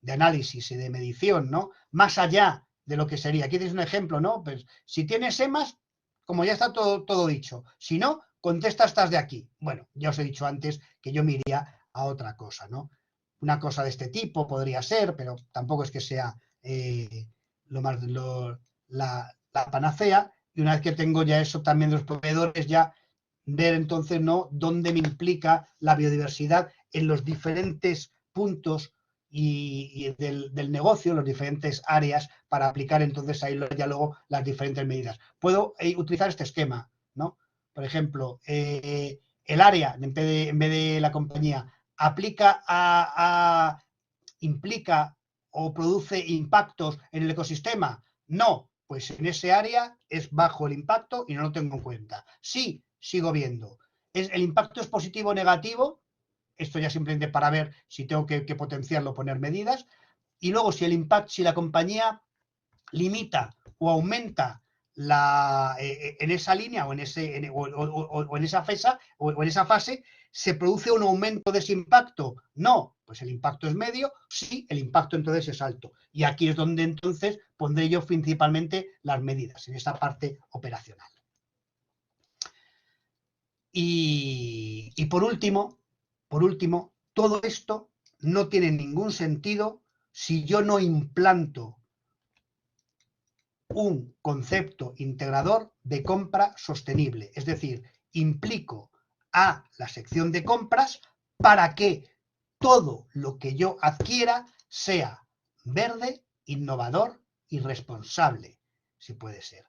análisis y de medición, ¿no? Más allá de lo que sería. Aquí tienes un ejemplo, ¿no? Pues si tienes EMAS, como ya está todo dicho. Si no, contesta estas de aquí. Bueno, ya os he dicho antes que yo me iría a otra cosa, ¿no? Una cosa de este tipo podría ser, pero tampoco es que sea la panacea. Y una vez que tengo ya eso también de los proveedores, ya ver entonces, ¿no?, dónde me implica la biodiversidad en los diferentes puntos y del negocio, los diferentes áreas, para aplicar entonces ahí ya luego las diferentes medidas. Puedo utilizar este esquema, ¿no? Por ejemplo, el área, en vez de la compañía, implica o produce impactos en el ecosistema. No, pues en ese área es bajo el impacto y no lo tengo en cuenta. Sí, sigo viendo. ¿El impacto es positivo o negativo? Esto ya simplemente para ver si tengo que potenciarlo, poner medidas. Y luego si la compañía limita o aumenta en esa línea o en esa fase, ¿se produce un aumento de ese impacto? No, pues el impacto es medio, sí, el impacto entonces es alto. Y aquí es donde entonces pondré yo principalmente las medidas, en esa parte operacional. Y por último, todo esto no tiene ningún sentido si yo no implanto un concepto integrador de compra sostenible. Es decir, implico a la sección de compras para que todo lo que yo adquiera sea verde, innovador y responsable, si puede ser.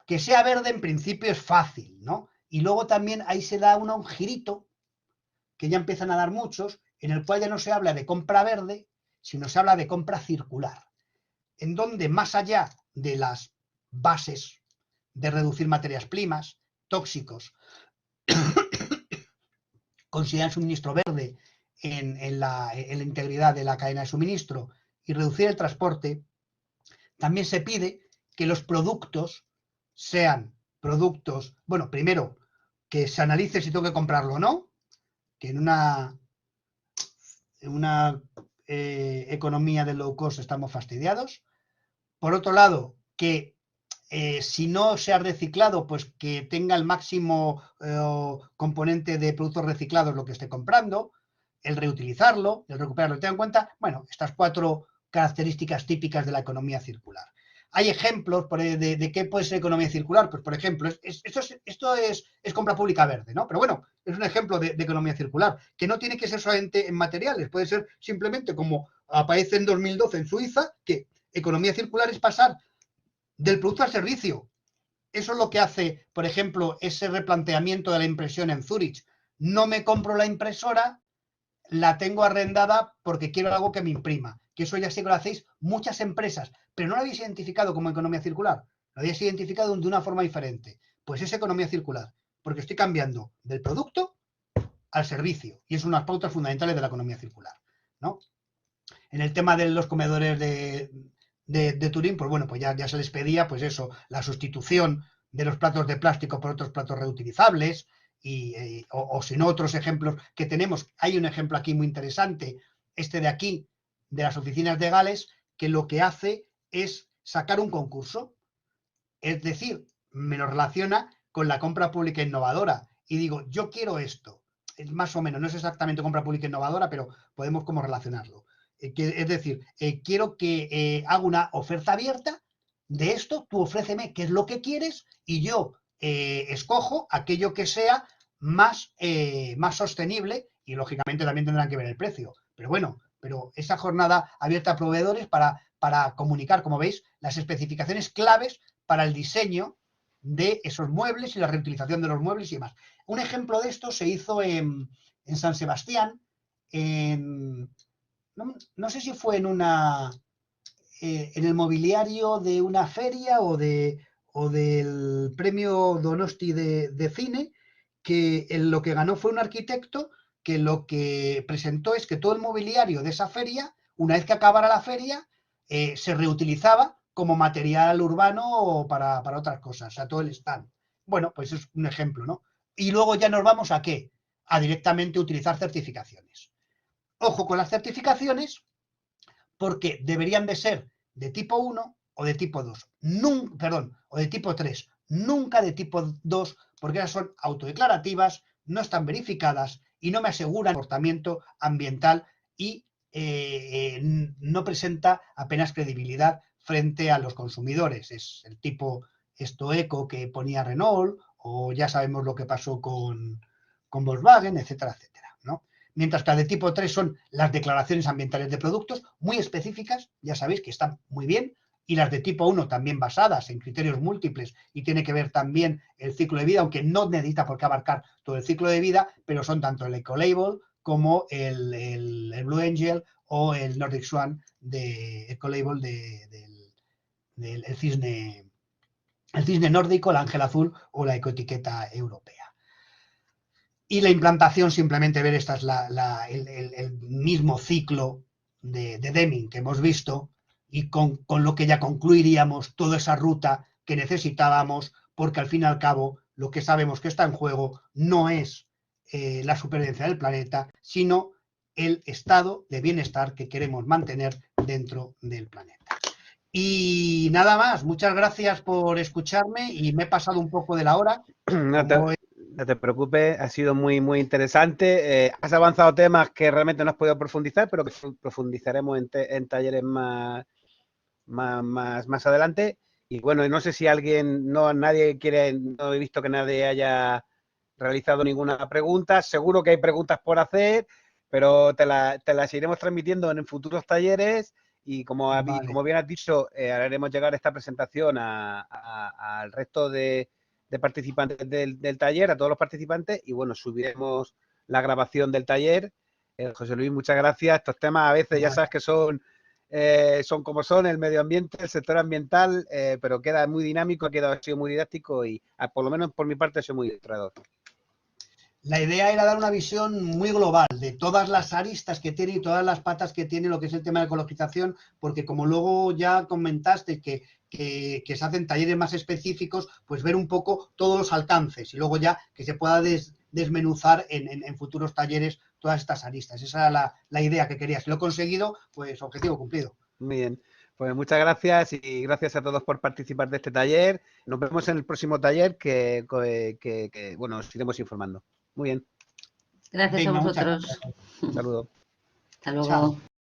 Que sea verde en principio es fácil, ¿no? Y luego también ahí se da un girito, que ya empiezan a dar muchos, en el cual ya no se habla de compra verde, sino se habla de compra circular, en donde más allá de las bases de reducir materias primas, tóxicos, consideran suministro verde en la integridad de la cadena de suministro y reducir el transporte, también se pide que los productos sean productos, bueno, primero, que se analice si tengo que comprarlo o no, que en una economía de low cost estamos fastidiados. Por otro lado, que si no se ha reciclado, pues que tenga el máximo componente de productos reciclados lo que esté comprando, el reutilizarlo, el recuperarlo. Ten en cuenta, bueno, estas 4 características típicas de la economía circular. Hay ejemplos de qué puede ser economía circular. Pues, por ejemplo, esto es compra pública verde, ¿no? Pero bueno, es un ejemplo de economía circular, que no tiene que ser solamente en materiales, puede ser simplemente como aparece en 2012 en Suiza, que economía circular es pasar del producto al servicio. Eso es lo que hace, por ejemplo, ese replanteamiento de la impresión en Zurich. No me compro la impresora, la tengo arrendada porque quiero algo que me imprima. Que eso ya sé que lo hacéis muchas empresas, pero no lo habéis identificado como economía circular. Lo habéis identificado de una forma diferente. Pues es economía circular, porque estoy cambiando del producto al servicio. Y es unas pautas fundamentales de la economía circular, ¿no? En el tema de los comedores de Turín, pues bueno, pues ya se les pedía, pues eso, la sustitución de los platos de plástico por otros platos reutilizables, o si no, otros ejemplos que tenemos. Hay un ejemplo aquí muy interesante, este de aquí, de las oficinas de Gales, que lo que hace es sacar un concurso, es decir, me lo relaciona con la compra pública innovadora, y digo, yo quiero esto, es más o menos, no es exactamente compra pública innovadora, pero podemos como relacionarlo. Es decir, quiero que haga una oferta abierta de esto, tú ofréceme qué es lo que quieres y yo escojo aquello que sea más sostenible y lógicamente también tendrán que ver el precio. Pero bueno, pero esa jornada abierta a proveedores para comunicar, como veis, las especificaciones claves para el diseño de esos muebles y la reutilización de los muebles y demás. Un ejemplo de esto se hizo en San Sebastián, no sé si fue en el mobiliario de una feria o del premio Donosti de cine, que lo que ganó fue un arquitecto que lo que presentó es que todo el mobiliario de esa feria, una vez que acabara la feria, se reutilizaba como material urbano para otras cosas, o sea, todo el stand. Bueno, pues es un ejemplo, ¿no? Y luego ya nos vamos ¿a qué? A directamente utilizar certificaciones. Ojo con las certificaciones, porque deberían de ser de tipo 1 o de tipo 2. Perdón, o de tipo 3. Nunca de tipo 2, porque esas son autodeclarativas, no están verificadas y no me aseguran el comportamiento ambiental y no presenta apenas credibilidad frente a los consumidores. Es el tipo eco que ponía Renault, o ya sabemos lo que pasó con Volkswagen, etcétera, etcétera, ¿no? Mientras que las de tipo 3 son las declaraciones ambientales de productos, muy específicas, ya sabéis que están muy bien, y las de tipo 1 también basadas en criterios múltiples y tiene que ver también el ciclo de vida, aunque no necesita por qué abarcar todo el ciclo de vida, pero son tanto el Ecolabel como el Blue Angel o el Nordic Swan de Ecolabel el cisne nórdico, el ángel azul o la ecoetiqueta europea. Y la implantación, simplemente ver, esta es el mismo ciclo de Deming que hemos visto, y con lo que ya concluiríamos toda esa ruta que necesitábamos, porque al fin y al cabo lo que sabemos que está en juego no es la supervivencia del planeta, sino el estado de bienestar que queremos mantener dentro del planeta. Y nada más, muchas gracias por escucharme, y me he pasado un poco de la hora. No te preocupes, ha sido muy, muy interesante. Has avanzado temas que realmente no has podido profundizar, pero que profundizaremos en talleres más adelante. Y bueno, no sé si nadie quiere, no he visto que nadie haya realizado ninguna pregunta. Seguro que hay preguntas por hacer, pero te las iremos transmitiendo en futuros talleres. Y como bien has dicho, haremos llegar esta presentación al resto de participantes del taller, a todos los participantes, y bueno, subiremos la grabación del taller. José Luis, muchas gracias. Estos temas a veces ya sabes que son como son, el medio ambiente, el sector ambiental, pero queda muy dinámico, ha sido muy didáctico y por lo menos por mi parte ha sido muy ilustrador. La idea era dar una visión muy global de todas las aristas que tiene y todas las patas que tiene lo que es el tema de ecologización, porque como luego ya comentaste que se hacen talleres más específicos, pues ver un poco todos los alcances y luego ya que se pueda desmenuzar en futuros talleres todas estas aristas. Esa era la idea que quería. Si lo he conseguido, pues objetivo cumplido. Muy bien. Pues muchas gracias y gracias a todos por participar de este taller. Nos vemos en el próximo taller que bueno, os iremos informando. Muy bien. Gracias a vosotros. Un saludo. Hasta luego. Chao.